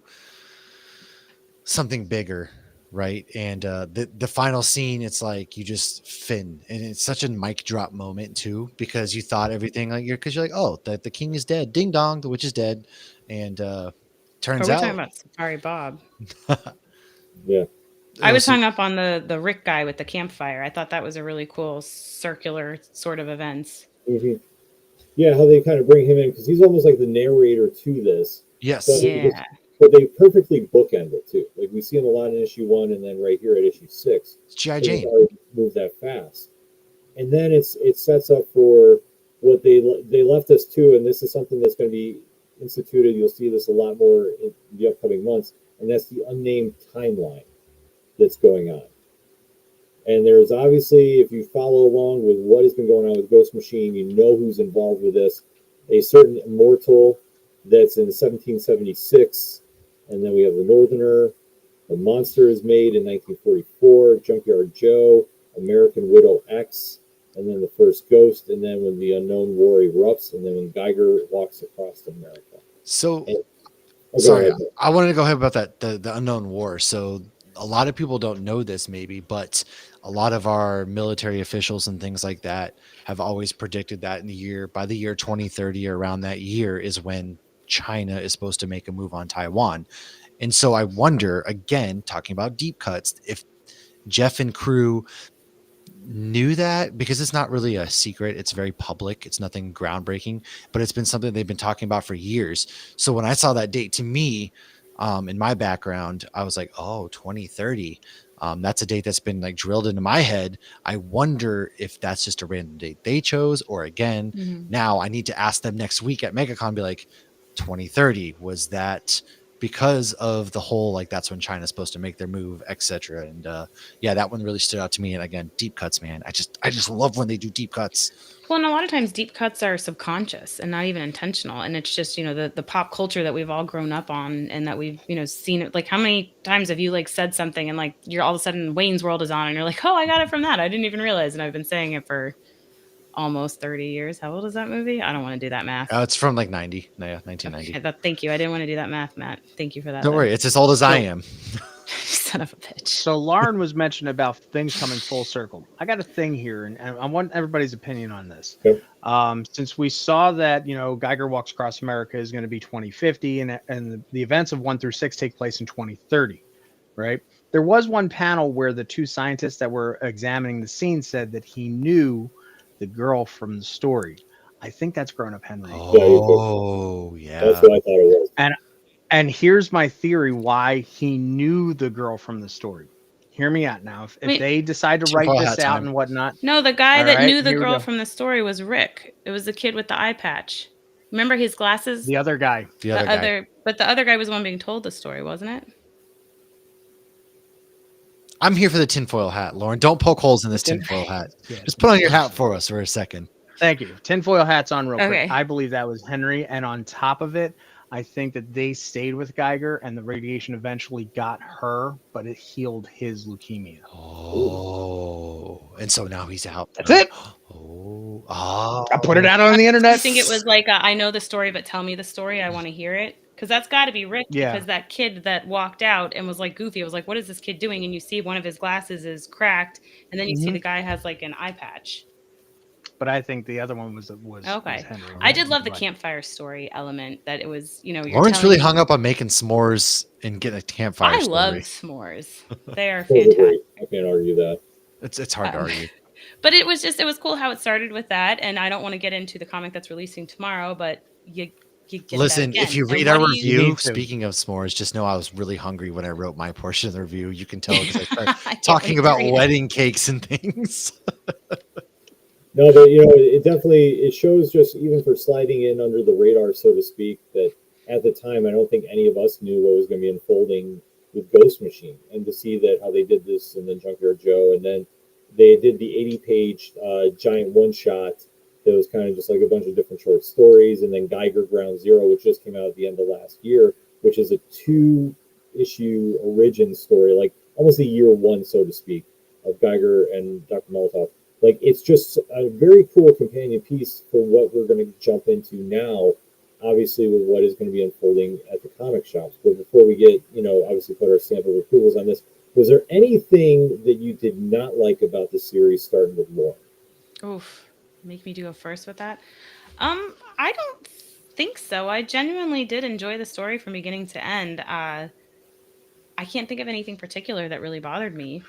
something bigger, right? And the final scene, it's like you just Finn, and it's such a mic drop moment too, because you thought everything like you're like, oh, the king is dead, ding dong, the witch is dead, and turns out. Are we talking about Safari Bob? Yeah. I was hung up on the Rick guy with the campfire. I thought that was a really cool circular sort of events. Mm-hmm. Yeah, how they kind of bring him in because he's almost like the narrator to this. Yes. But but they perfectly bookend it too. Like we see them a lot in issue 1, and then right here at issue 6, G.I. they Jane. already move that fast. And then it sets up for what they left us to, and this is something that's going to be instituted. You'll see this a lot more in the upcoming months, and that's the unnamed timeline that's going on. And there's obviously, if you follow along with what has been going on with Ghost Machine, you know who's involved with this. A certain immortal that's in 1776, and then we have the Northerner. The Monster is made in 1944, Junkyard Joe, American Widow X, and then the first Ghost, and then when the Unknown War erupts, and then when Geiger walks across America. So, And, sorry, I wanted to go ahead about that, the Unknown War. So a lot of people don't know this maybe, but a lot of our military officials and things like that have always predicted that by the year 2030 or around that year is when China is supposed to make a move on Taiwan. And so I wonder, again, talking about deep cuts, if Geoff and crew knew that, because it's not really a secret. It's very public. It's nothing groundbreaking, but it's been something they've been talking about for years. So when I saw that date, to me, in my background, I was like, oh, 2030. That's a date that's been like drilled into my head. I wonder if that's just a random date they chose, or again, now I need to ask them next week at MegaCon, be like, 2030, was that because of the whole, like, that's when China's supposed to make their move, etc. And yeah, that one really stood out to me. And again, deep cuts, man, I just love when they do deep cuts. Well, and a lot of times deep cuts are subconscious and not even intentional. And it's just, the pop culture that we've all grown up on and that we've, seen it. Like, how many times have you like said something and like you're all of a sudden Wayne's World is on and you're like, oh, I got it from that. I didn't even realize. And I've been saying it for almost 30 years. How old is that movie? I don't want to do that math. It's from like 1990. Okay, thank you. I didn't want to do that math, Matt. Thank you for that. Don't worry. It's as old as I am. Son of a bitch. So Lauren was mentioning about things coming full circle. I got a thing here, and I want everybody's opinion on this. Yep. Since we saw that, Geiger Walks Across America is going to be 2050, and the events of 1 through 6 take place in 2030, right? There was one panel where the two scientists that were examining the scene said that he knew the girl from the story. I think that's Grown Up Henry. Oh, yeah. That's what I thought it was. And here's my theory why he knew the girl from the story. Hear me out now. If they decide to write this out and whatnot. No, the guy that knew the girl from the story was Rick. It was the kid with the eye patch. Remember his glasses? The other guy. But the other guy was the one being told the story, wasn't it? I'm here for the tinfoil hat, Lauren. Don't poke holes in this tinfoil hat. Yeah. Just put on your hat for us for a second. Thank you. Tinfoil hat's on real quick. I believe that was Henry. And on top of it, I think that they stayed with Geiger and the radiation eventually got her, but it healed his leukemia. Oh. And so now he's out. That's it. Oh. I put it out on the internet. I think it was like, I know the story, but tell me the story. I want to hear it. Because that's got to be Rick. Yeah. Because that kid that walked out and was like goofy, I was like, what is this kid doing? And you see one of his glasses is cracked. And then you see the guy has like an eye patch. But I think the other one was okay. Was Henry. I did love the campfire story element that it was, Lawrence really hung up on making s'mores and getting a campfire story. I love s'mores. They are fantastic. I can't argue that. It's hard to argue. But it was cool how it started with that. And I don't want to get into the comic that's releasing tomorrow, but you get listen, if you read our review, speaking of s'mores, just know I was really hungry when I wrote my portion of the review. You can tell because I started talking about wedding cakes and things. No, but it shows, just even for sliding in under the radar, so to speak, that at the time I don't think any of us knew what was going to be unfolding with Ghost Machine, and to see that how they did this, and then Junkyard Joe, and then they did the 80-page giant one-shot that was kind of just like a bunch of different short stories, and then Geiger Ground Zero, which just came out at the end of last year, which is a 2-issue origin story, like almost a year one, so to speak, of Geiger and Dr. Molotov. Like, it's just a very cool companion piece for what we're going to jump into now, obviously, with what is going to be unfolding at the comic shops. But before we get, obviously put our stamp of approvals on this, was there anything that you did not like about the series, starting with Lauren? Oof. Make me do a first with that. I don't think so. I genuinely did enjoy the story from beginning to end. I can't think of anything particular that really bothered me.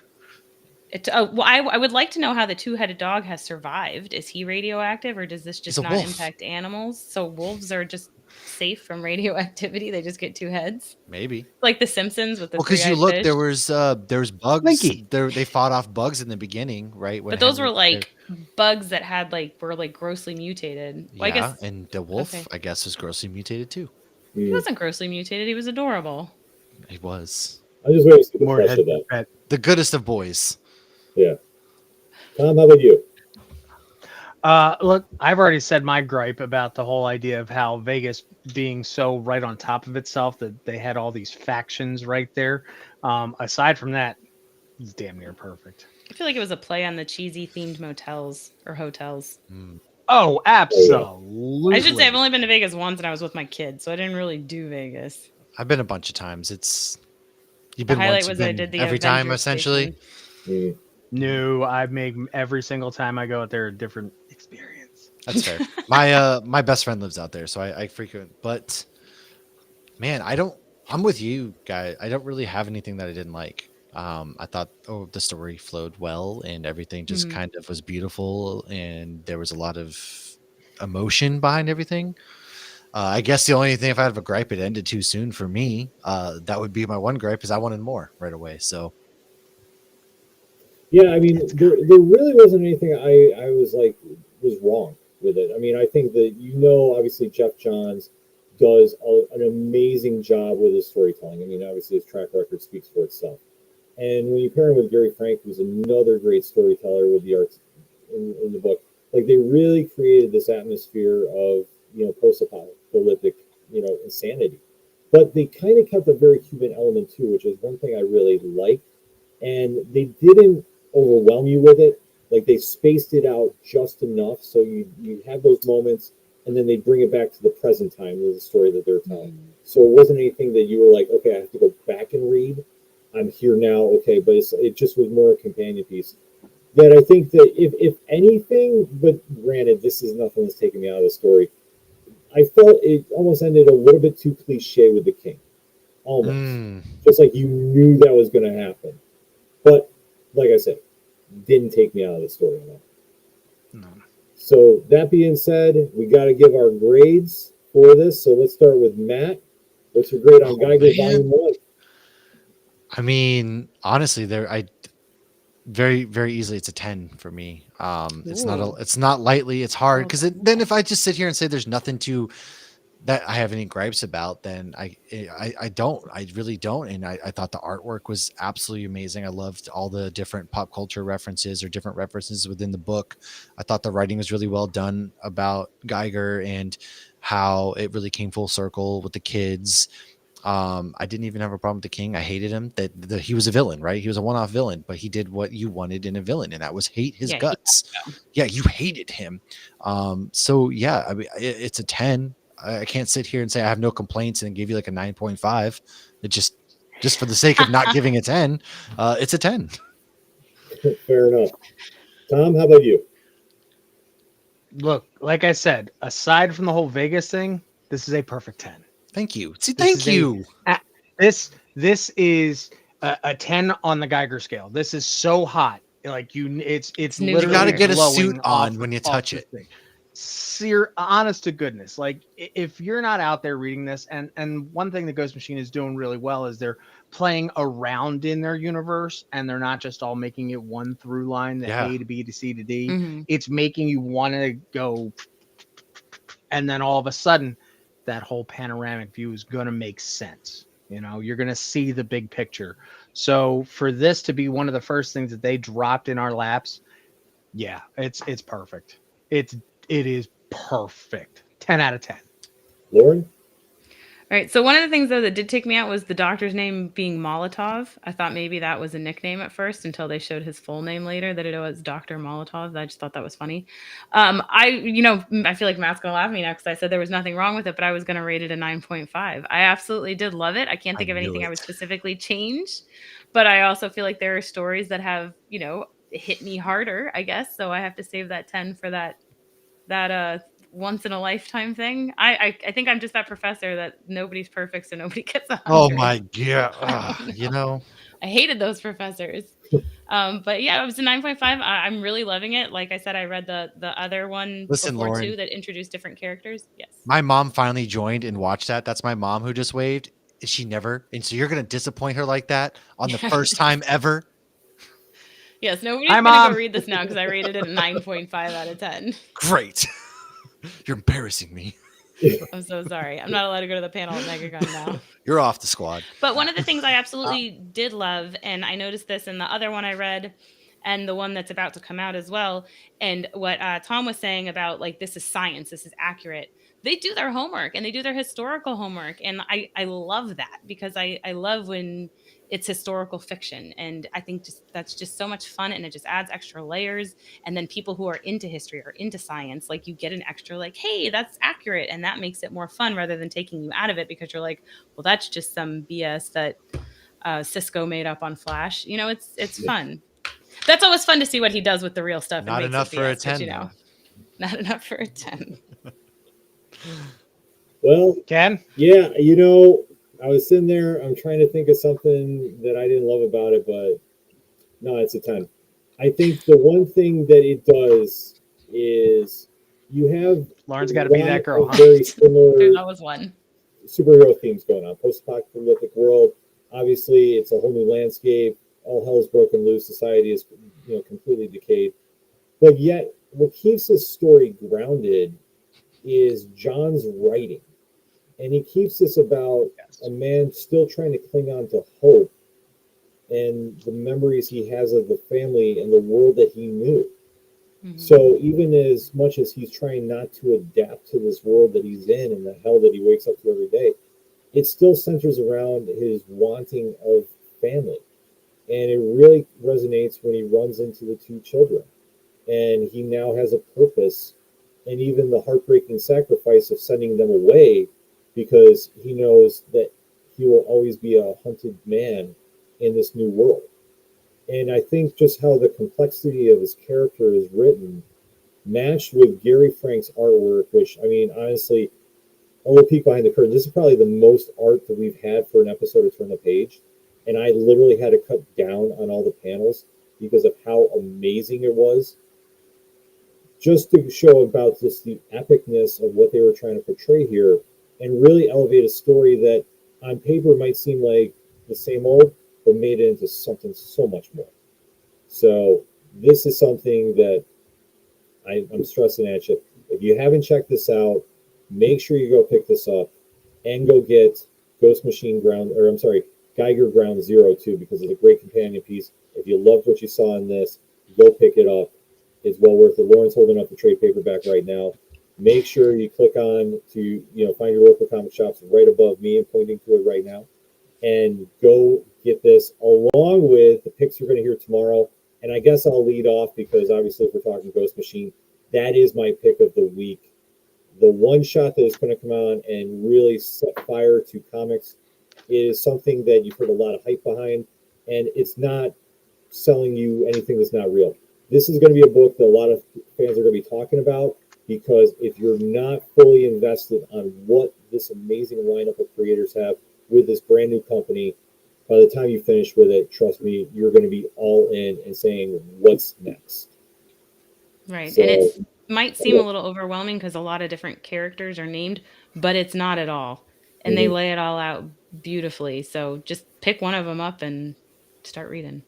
I would like to know how the two-headed dog has survived. Is he radioactive, or does this just not impact animals? So wolves are just safe from radioactivity. They just get two heads, Maybe. like the Simpsons with the Well, because you three-eyed look, fish. there's bugs. Blinky. They fought off bugs in the beginning, right? When But those Henry, were like bugs that had were like grossly mutated. Well, I yeah, guess and the wolf, okay. I guess, was grossly mutated too. He wasn't grossly mutated. He was adorable. He was I'm just waiting to see the More press head of that. pet. the goodest of boys. Yeah. Tom, how about you? Look, I've already said my gripe about the whole idea of how Vegas being so right on top of itself that they had all these factions right there. Aside from that, it's damn near perfect. I feel like it was a play on the cheesy themed motels or hotels. Oh, absolutely. I should say I've only been to Vegas once, and I was with my kids, so I didn't really do Vegas. I've been a bunch of times. You've The been highlight once, was you've I been did the every time Avengers essentially. station. No, I make every single time I go out there a different experience. That's fair. My best friend lives out there, so I frequent. But man, I'm with you, guy. I don't really have anything that I didn't like. I thought, the story flowed well, and everything just kind of was beautiful, and there was a lot of emotion behind everything. I guess the only thing, if I have a gripe, it ended too soon for me. That would be my one gripe, is I wanted more right away. So Yeah, I mean, there really wasn't anything I was wrong with it. I mean, I think that, obviously Geoff Johns does an amazing job with his storytelling. I mean, obviously his track record speaks for itself. And when you pair him with Gary Frank, who's another great storyteller with the arts in the book, like they really created this atmosphere of, post-apocalyptic, insanity. But they kind of kept a very human element too, which is one thing I really liked. And they didn't overwhelm you with it. Like they spaced it out just enough so you have those moments, and then they bring it back to the present time with the story that they're telling. So it wasn't anything that you were like, okay, I have to go back and read. I'm here now, okay, but it just was more a companion piece. That I think that if anything, but granted, this is nothing that's taking me out of the story. I felt it almost ended a little bit too cliche with the king, almost, just like you knew that was going to happen. But like I said, didn't take me out of the story at all. No. So that being said, we got to give our grades for this. So let's start with Matt. What's your grade on Geiger Volume 1? I mean, honestly, very, very easily, it's a 10 for me. It's not lightly. It's hard because then if I just sit here and say there's nothing that I have any gripes about, then I really don't. And I thought the artwork was absolutely amazing. I loved all the different pop culture references or different references within the book. I thought the writing was really well done about Geiger and how it really came full circle with the kids. I didn't even have a problem with the king. I hated him. That he was a villain, right? He was a one-off villain, but he did what you wanted in a villain, and that was hate his guts. Yeah, you hated him. So yeah, I mean, it's a 10. I can't sit here and say I have no complaints and give you like a 9.5. It just for the sake of not giving a 10, it's a 10. Fair enough. Tom, how about you? Look, like I said, aside from the whole Vegas thing, this is a perfect 10. Thank you. See, thank you. This is a 10 on the Geiger scale. This is so hot. Like it's literally, you got to get a suit on off, when you touch it. Honest to goodness. Like if you're not out there reading this, and one thing the Ghost Machine is doing really well is they're playing around in their universe, and they're not just all making it one through line, the A to B to C to D. Mm-hmm. It's making you want to go, and then all of a sudden that whole panoramic view is going to make sense. You're going to see the big picture. So for this to be one of the first things that they dropped in our laps, yeah, it's perfect. It is perfect. 10 out of 10. Lauren? All right. So one of the things though that did take me out was the doctor's name being Molotov. I thought maybe that was a nickname at first until they showed his full name later, that it was Dr. Molotov. I just thought that was funny. I feel like Matt's gonna laugh at me now because I said there was nothing wrong with it, but I was gonna rate it a 9.5. I absolutely did love it. I can't think of anything I would specifically change, but I also feel like there are stories that have, hit me harder, I guess. So I have to save that 10 for that once in a lifetime thing. I think I'm just that professor that nobody's perfect, so nobody gets 100. Oh my god. I hated those professors. But yeah, it was a 9.5. I'm really loving it. Like I said, I read the other one Listen, before Lauren, too that introduced different characters. Yes. my mom finally joined and watched that. That's my mom who just waved. She never. And so you're going to disappoint her like that on the first time ever? Yes, nobody's Hi, going to go Mom. read this now because I rated it a 9.5 out of 10. Great. You're embarrassing me. I'm so sorry. I'm not allowed to go to the panel at MegaCon now. You're off the squad. But one of the things I absolutely did love, and I noticed this in the other one I read and the one that's about to come out as well, and what Tom was saying about like, this is science, this is accurate. They do their homework and they do their historical homework. And I love that because I love when it's historical fiction. And I think that's just so much fun, and it just adds extra layers. And then people who are into history or into science, like, you get an extra like, hey, that's accurate. And that makes it more fun rather than taking you out of it because you're like, well, that's just some BS that Cisco made up on Flash. You know, it's fun. That's always fun to see what he does with the real stuff. Not enough for a 10, though. Not enough for a 10. Well, Ken? yeah, I was sitting there. I'm trying to think of something that I didn't love about it, but no, it's a 10. I think the one thing that it does is you have Lauren's got to be that girl. Huh? very similar Dude, that was one. superhero themes going on. Post-apocalyptic world. Obviously, it's a whole new landscape. All hell's broken loose. Society is, completely decayed. But yet, what keeps this story grounded is John's writing. And he keeps this about a man still trying to cling on to hope and the memories he has of the family and the world that he knew. Mm-hmm. So even as much as he's trying not to adapt to this world that he's in and the hell that he wakes up to every day, it still centers around his wanting of family. And it really resonates when he runs into the two children. And he now has a purpose, and even the heartbreaking sacrifice of sending them away, because he knows that he will always be a hunted man in this new world. And I think just how the complexity of his character is written, matched with Gary Frank's artwork, which, I mean, honestly, a little peek behind the curtain, this is probably the most art that we've had for an episode of Turn the Page. And I literally had to cut down on all the panels because of how amazing it was. Just to show about just the epicness of what they were trying to portray here and really elevate a story that on paper might seem like the same old, but made it into something so much more. So this is something that I'm stressing at you. If you haven't checked this out, make sure you go pick this up and go get Geiger Ground Zero too, because it's a great companion piece. If you loved what you saw in this, go pick it up. It's well worth it. Lauren's holding up the trade paperback right now. Make sure you click on to find your local comic shops right above me and pointing to it right now, and go get this along with the picks you're going to hear tomorrow. And I guess I'll lead off because obviously if we're talking Ghost Machine, that is my pick of the week. The one shot that is going to come on and really set fire to comics is something that you've heard a lot of hype behind, and it's not selling you anything that's not real. This is going to be a book that a lot of fans are going to be talking about, because if you're not fully invested on what this amazing lineup of creators have with this brand new company, by the time you finish with it, trust me, you're going to be all in and saying, what's next? Right. So, and it might seem a little overwhelming because a lot of different characters are named, but it's not at all. And they lay it all out beautifully. So just pick one of them up and start reading.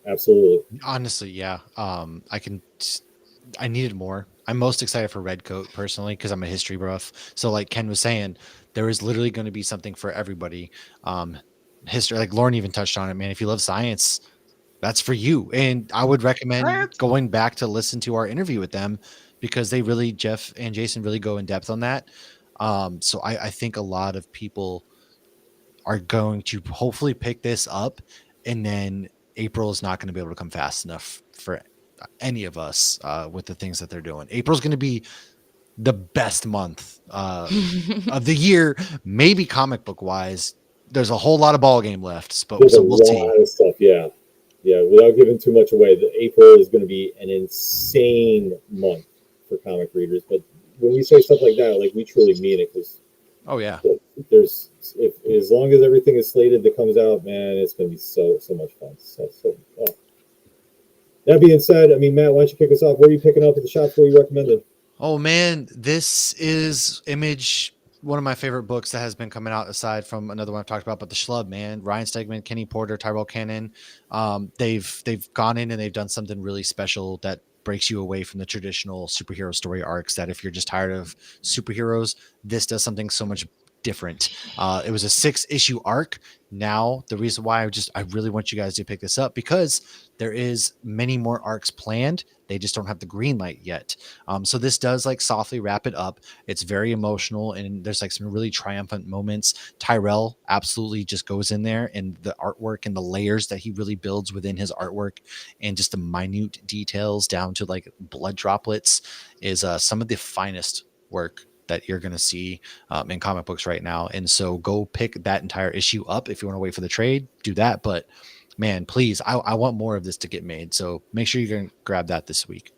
Absolutely. Honestly, yeah. I needed more. I'm most excited for Redcoat personally because I'm a history buff. So like Ken was saying, there is literally going to be something for everybody. History, like Lauren even touched on it, man. If you love science, that's for you. And I would recommend going back to listen to our interview with them, because they really, Geoff and Jason really go in depth on that. So I think a lot of people are going to hopefully pick this up, and then April is not going to be able to come fast enough for any of us with the things that they're doing. April's going to be the best month of the year, maybe comic book wise. There's a whole lot of ball game left, but so we'll see. A lot of stuff, yeah. Without giving too much away, April is going to be an insane month for comic readers. But when we say stuff like that, like we truly mean it, because there's if as long as everything is slated that comes out, man, it's gonna be so much fun. Oh. That being said, I mean, Matt, why don't you kick us off? Where are you picking up at the shops? Where you recommended? Oh man, this is Image, one of my favorite books that has been coming out, aside from another one I've talked about, but the Schlub, man. Ryan Stegman, Kenny Porter, Tyrell Cannon. They've gone in and they've done something really special that breaks you away from the traditional superhero story arcs, that if you're just tired of superheroes, this does something so much different. It was a 6-issue arc. Now, the reason why I really want you guys to pick this up, because there is many more arcs planned. They just don't have the green light yet. So this does like softly wrap it up. It's very emotional, and there's like some really triumphant moments. Tyrell absolutely just goes in there, and the artwork and the layers that he really builds within his artwork, and just the minute details down to like blood droplets, is some of the finest work that you're going to see in comic books right now. And so go pick that entire issue up. If you want to wait for the trade, do that. But man, please, I want more of this to get made. So make sure you're going to grab that this week.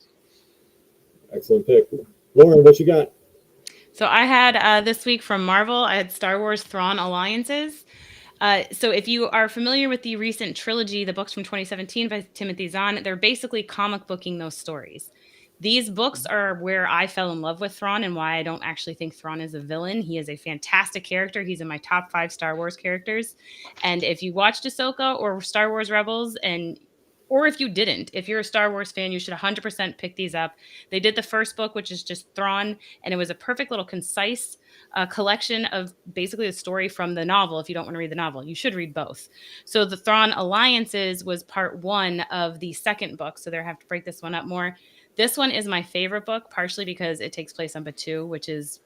Excellent pick. Lauren, what you got? So I had this week from Marvel, I had Star Wars Thrawn Alliances. So if you are familiar with the recent trilogy, the books from 2017 by Timothy Zahn, they're basically comic booking those stories. These books are where I fell in love with Thrawn, and why I don't actually think Thrawn is a villain. He is a fantastic character. He's in my top 5 Star Wars characters. And if you watched Ahsoka or Star Wars Rebels, or if you didn't, if you're a Star Wars fan, you should 100% pick these up. They did the first book, which is just Thrawn, and it was a perfect little concise collection of basically the story from the novel. If you don't want to read the novel, you should read both. So the Thrawn Alliances was part 1 of the second book, so they have to break this one up more. This one is my favorite book, partially because it takes place on Batuu, which is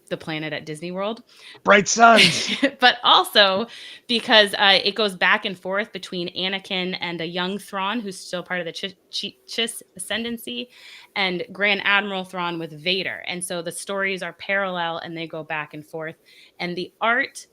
the planet at Disney World. Bright suns. But also because it goes back and forth between Anakin and a young Thrawn, who's still part of the Chiss ascendancy, and Grand Admiral Thrawn with Vader. And so the stories are parallel and they go back and forth. And the art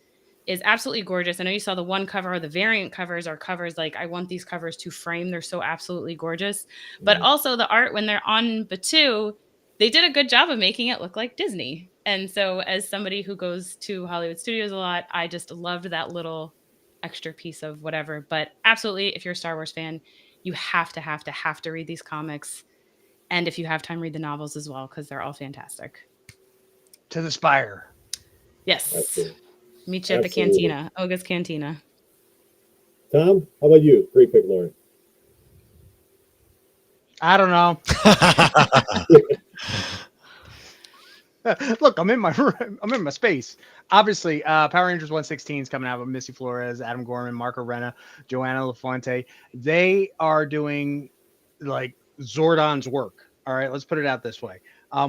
is absolutely gorgeous. I know you saw the one cover, or the variant covers are covers like I want these covers to frame. They're so absolutely gorgeous. But also the art when they're on Batuu, they did a good job of making it look like Disney. And so as somebody who goes to Hollywood Studios a lot, I just loved that little extra piece of whatever. But absolutely, if you're a Star Wars fan, you have to read these comics. And if you have time, read the novels as well, because they're all fantastic. To the Spire. Yes. Absolutely. Meet you at the Cantina, Oga's Cantina. Tom, how about you? Great pick, Lauren. I don't know. Look, I'm in my space. Obviously, Power Rangers 116 is coming out with Missy Flores, Adam Gorman, Marco Renna, Joanna LaFuente. They are doing like Zordon's work. All right, let's put it out this way.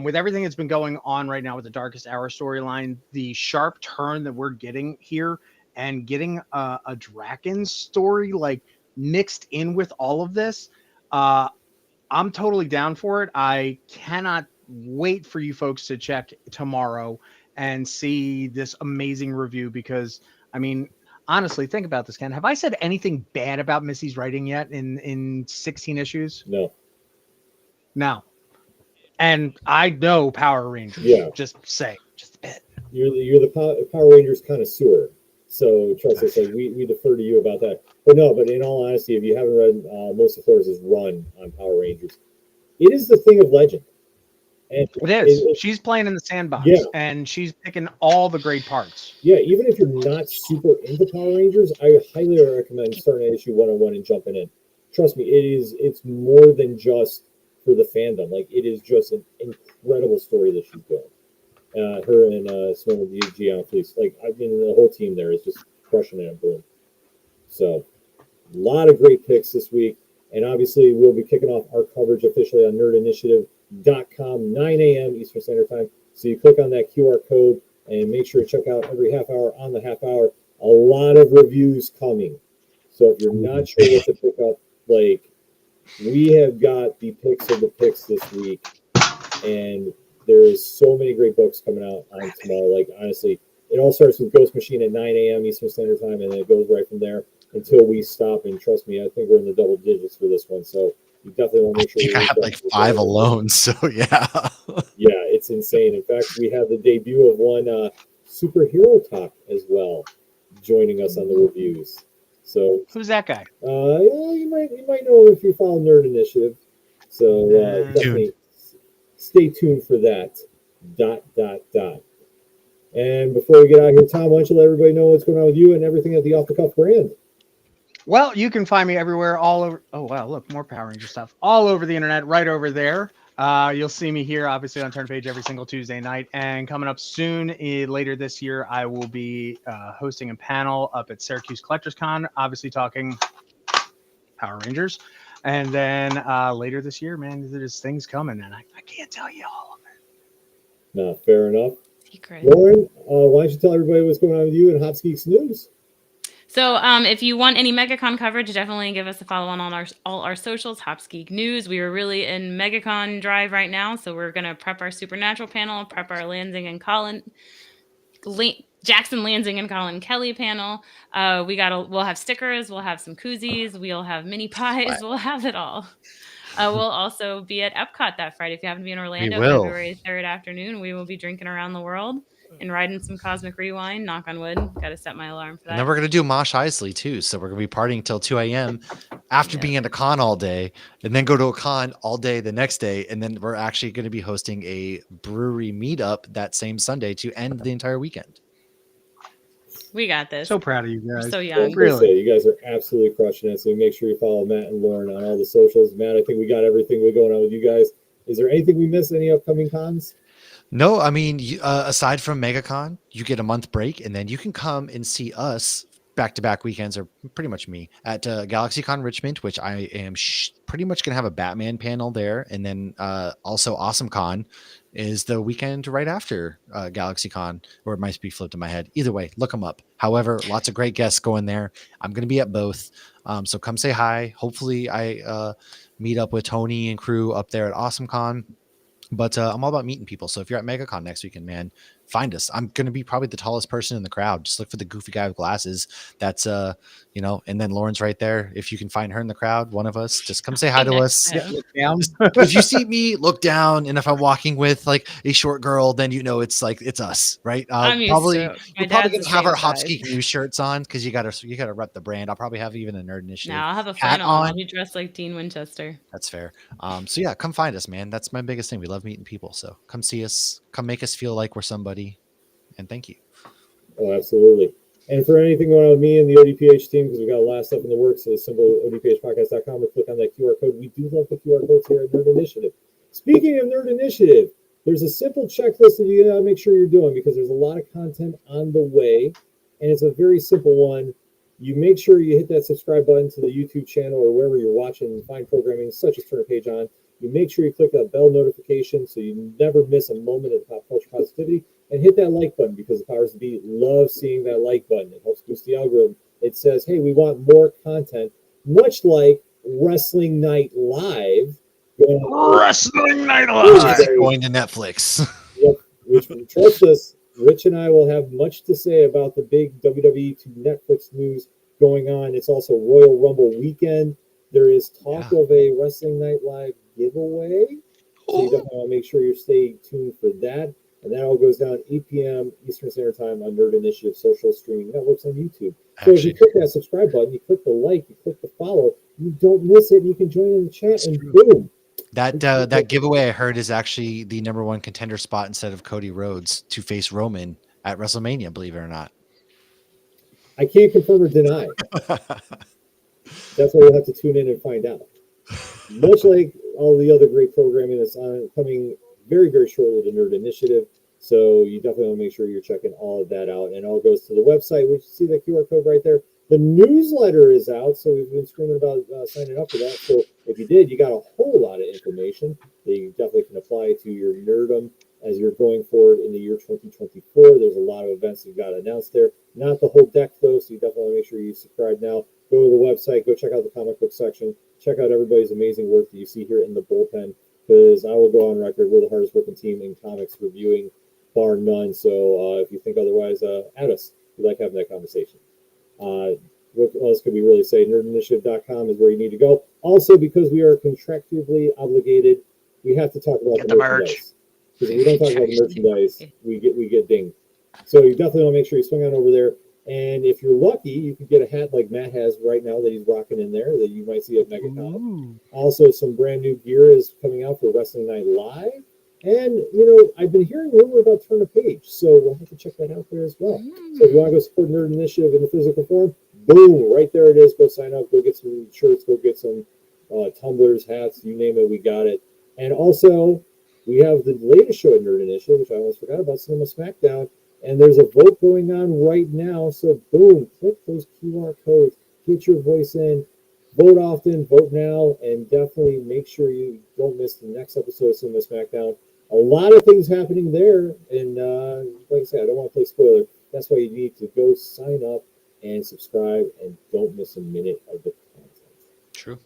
With everything that's been going on right now with the Darkest Hour storyline, the sharp turn that we're getting here, and getting a Draken story like mixed in with all of this, I'm totally down for it. I cannot wait for you folks to check tomorrow and see this amazing review, because I mean, honestly, think about this, Ken. Have I said anything bad about Missy's writing yet in 16 issues? No. And I know Power Rangers. Yeah. Just a bit. You're the Power Rangers connoisseur. So trust us, like we defer to you about that. But in all honesty, if you haven't read Melissa Flores' run on Power Rangers, it is the thing of legend. And it is. She's playing in the sandbox, and she's picking all the great parts. Yeah, even if you're not super into Power Rangers, I highly recommend starting at issue 101 and jumping in. Trust me, it's more than just for the fandom. Like, it is just an incredible story that she's doing. Her and Simone Gianfelice, like, I mean, the whole team there is just crushing it. Boom. So, a lot of great picks this week, and obviously we'll be kicking off our coverage officially on nerdinitiative.com, 9 a.m. Eastern Standard Time. So you click on that QR code and make sure to check out every half hour on the half hour. A lot of reviews coming. So if you're not sure what to pick up, like, we have got the picks of the picks this week, and there is so many great books coming out on tomorrow. Like, honestly, it all starts with Ghost Machine at 9 a.m. Eastern Standard Time, and then it goes right from there until we stop. And trust me, I think we're in the double digits for this one. So you definitely want to make sure. I have like 5 alone. So yeah. Yeah, it's insane. In fact, we have the debut of one superhero talk as well, joining us on the reviews. So Who's that guy? yeah, you might know him if you follow Nerd Initiative. So definitely stay tuned for that. ... And before we get out of here, Tom, why don't you let everybody know what's going on with you and everything at the Off the Cuff brand? Well, you can find me everywhere, all over. Oh, wow. Look, more Power Ranger stuff all over the internet, right over there. You'll see me here, obviously, on Turn Page every single Tuesday night. And coming up soon, later this year, I will be hosting a panel up at Syracuse Collectors Con, obviously talking Power Rangers. And then later this year, man, there's things coming, and I can't tell you all of it. No, fair enough. Secret. Lauren, why don't you tell everybody what's going on with you and Hops Geeks News? So if you want any MegaCon coverage, definitely give us a follow on all our socials, Hops Geek News. We are really in MegaCon drive right now, so we're going to prep our Supernatural panel, prep our Jackson Lansing and Colin Kelly panel. We'll have stickers, we'll have some koozies, we'll have mini pies, we'll have it all. We'll also be at Epcot that Friday. If you happen to be in Orlando, February 3rd afternoon, we will be drinking around the world and riding some Cosmic Rewind. Knock on wood. Got to set my alarm for that. And then we're going to do Mosh Isley too. So we're going to be partying till 2 a.m. after being at a con all day, and then go to a con all day the next day. And then we're actually going to be hosting a brewery meetup that same Sunday to end the entire weekend. We got this. So proud of you guys. We're so young. Really. You guys are absolutely crushing it. So make sure you follow Matt and Lauren on all the socials. Matt, I think we got everything going on with you guys. Is there anything we missed? Any upcoming cons? No, I mean, aside from MegaCon, you get a month break, and then you can come and see us back-to-back weekends, or pretty much me, at GalaxyCon Richmond, which I am pretty much going to have a Batman panel there. And then also AwesomeCon is the weekend right after GalaxyCon, or it might be flipped in my head. Either way, look them up. However, lots of great guests going there. I'm going to be at both. So come say hi. Hopefully I meet up with Tony and crew up there at AwesomeCon. But I'm all about meeting people. So if you're at MegaCon next weekend, man, find us. I'm going to be probably the tallest person in the crowd. Just look for the goofy guy with glasses. That's, and then Lauren's right there. If you can find her in the crowd, one of us, just come say hi to us. Look down. If you see me, look down. And if I'm walking with like a short girl, then it's us, right? I'm probably used to it. we're probably gonna have our Hops Geek News shirts on because you gotta rep the brand. I'll probably have even a Nerd Initiative. No, I'll have a flannel on. I'll be dressed like Dean Winchester. That's fair. So yeah, come find us, man. That's my biggest thing. We love meeting people. So come see us. Come make us feel like we're somebody. And thank you. Oh, absolutely. And for anything going on with me and the ODPH team, because we got a lot of stuff in the works, it's simple odphpodcast.com and click on that QR code. We do love the QR codes here at Nerd Initiative. Speaking of Nerd Initiative, there's a simple checklist that you gotta make sure you're doing because there's a lot of content on the way, and it's a very simple one. You make sure you hit that subscribe button to the YouTube channel or wherever you're watching fine programming, such as Turn Page On. You make sure you click that bell notification so you never miss a moment of pop culture positivity. And hit that like button because the powers that be love seeing that like button. It helps boost the algorithm. It says, hey, we want more content, much like Wrestling Night Live. Wrestling Night Live. Going to Netflix. Yep. Which, trust us, Rich and I will have much to say about the big WWE to Netflix news going on. It's also Royal Rumble weekend. There is talk of a Wrestling Night Live giveaway. So you definitely want to make sure you stay tuned for that. And that all goes down 8 p.m. Eastern Standard Time on Nerd Initiative social streaming networks on YouTube. So if you click that subscribe button, you click the like, you click the follow, you don't miss it. You can join in the chat and boom. That giveaway I heard is actually the number one contender spot instead of Cody Rhodes to face Roman at WrestleMania, believe it or not. I can't confirm or deny. That's why you'll have to tune in and find out. Much like all the other great programming that's coming very, very shortly to Nerd Initiative. So you definitely want to make sure you're checking all of that out. And it all goes to the website, which you see that QR code right there. The newsletter is out, so we've been screaming about signing up for that. So if you did, you got a whole lot of information that you definitely can apply to your nerdum as you're going forward in the year 2024. There's a lot of events you've got announced there. Not the whole deck, though, so you definitely want to make sure you subscribe now. Go to the website, go check out the comic book section, check out everybody's amazing work that you see here in the bullpen, because I will go on record, we're the hardest working team in comics reviewing, bar none. So if you think otherwise, add us. We like having that conversation. What else could we really say? Nerdinitiative.com is where you need to go. Also, because we are contractually obligated, we have to talk about the merchandise. Because if we don't talk about the merchandise, we get dinged. So you definitely want to make sure you swing on over there. And if you're lucky, you can get a hat like Matt has right now that he's rocking in there that you might see at MegaCon. Also, some brand new gear is coming out for Wrestling Night Live. And, I've been hearing rumor about Turn a Page, so we'll have to check that out there as well. So if you want to go support Nerd Initiative in the physical form, boom, right there it is. Go sign up, go get some shirts, go get some tumblers, hats, you name it, we got it. And also, we have the latest show at Nerd Initiative, which I almost forgot about, Cinema Smackdown. And there's a vote going on right now. So, boom, click those QR codes, get your voice in, vote often, vote now, and definitely make sure you don't miss the next episode of Cinema Smackdown. A lot of things happening there. And like I said, I don't want to play spoiler. That's why you need to go sign up and subscribe and don't miss a minute of the content. True.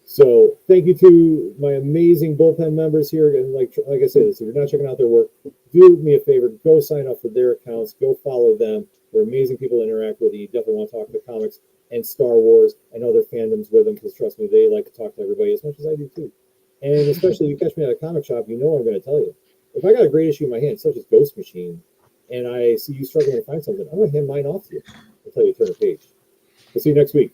So thank you to my amazing Bullpen members here. And like I said, if you're not checking out their work, do me a favor, go sign up for their accounts, go follow them. They're amazing people to interact with. You definitely want to talk to comics and Star Wars and other fandoms with them, because trust me, they like to talk to everybody as much as I do too. And especially if you catch me at a comic shop, you know what I'm going to tell you. If I got a great issue in my hand, such as Ghost Machine, and I see you struggling to find something, I'm going to hand mine off to you until you turn a page. We'll see you next week.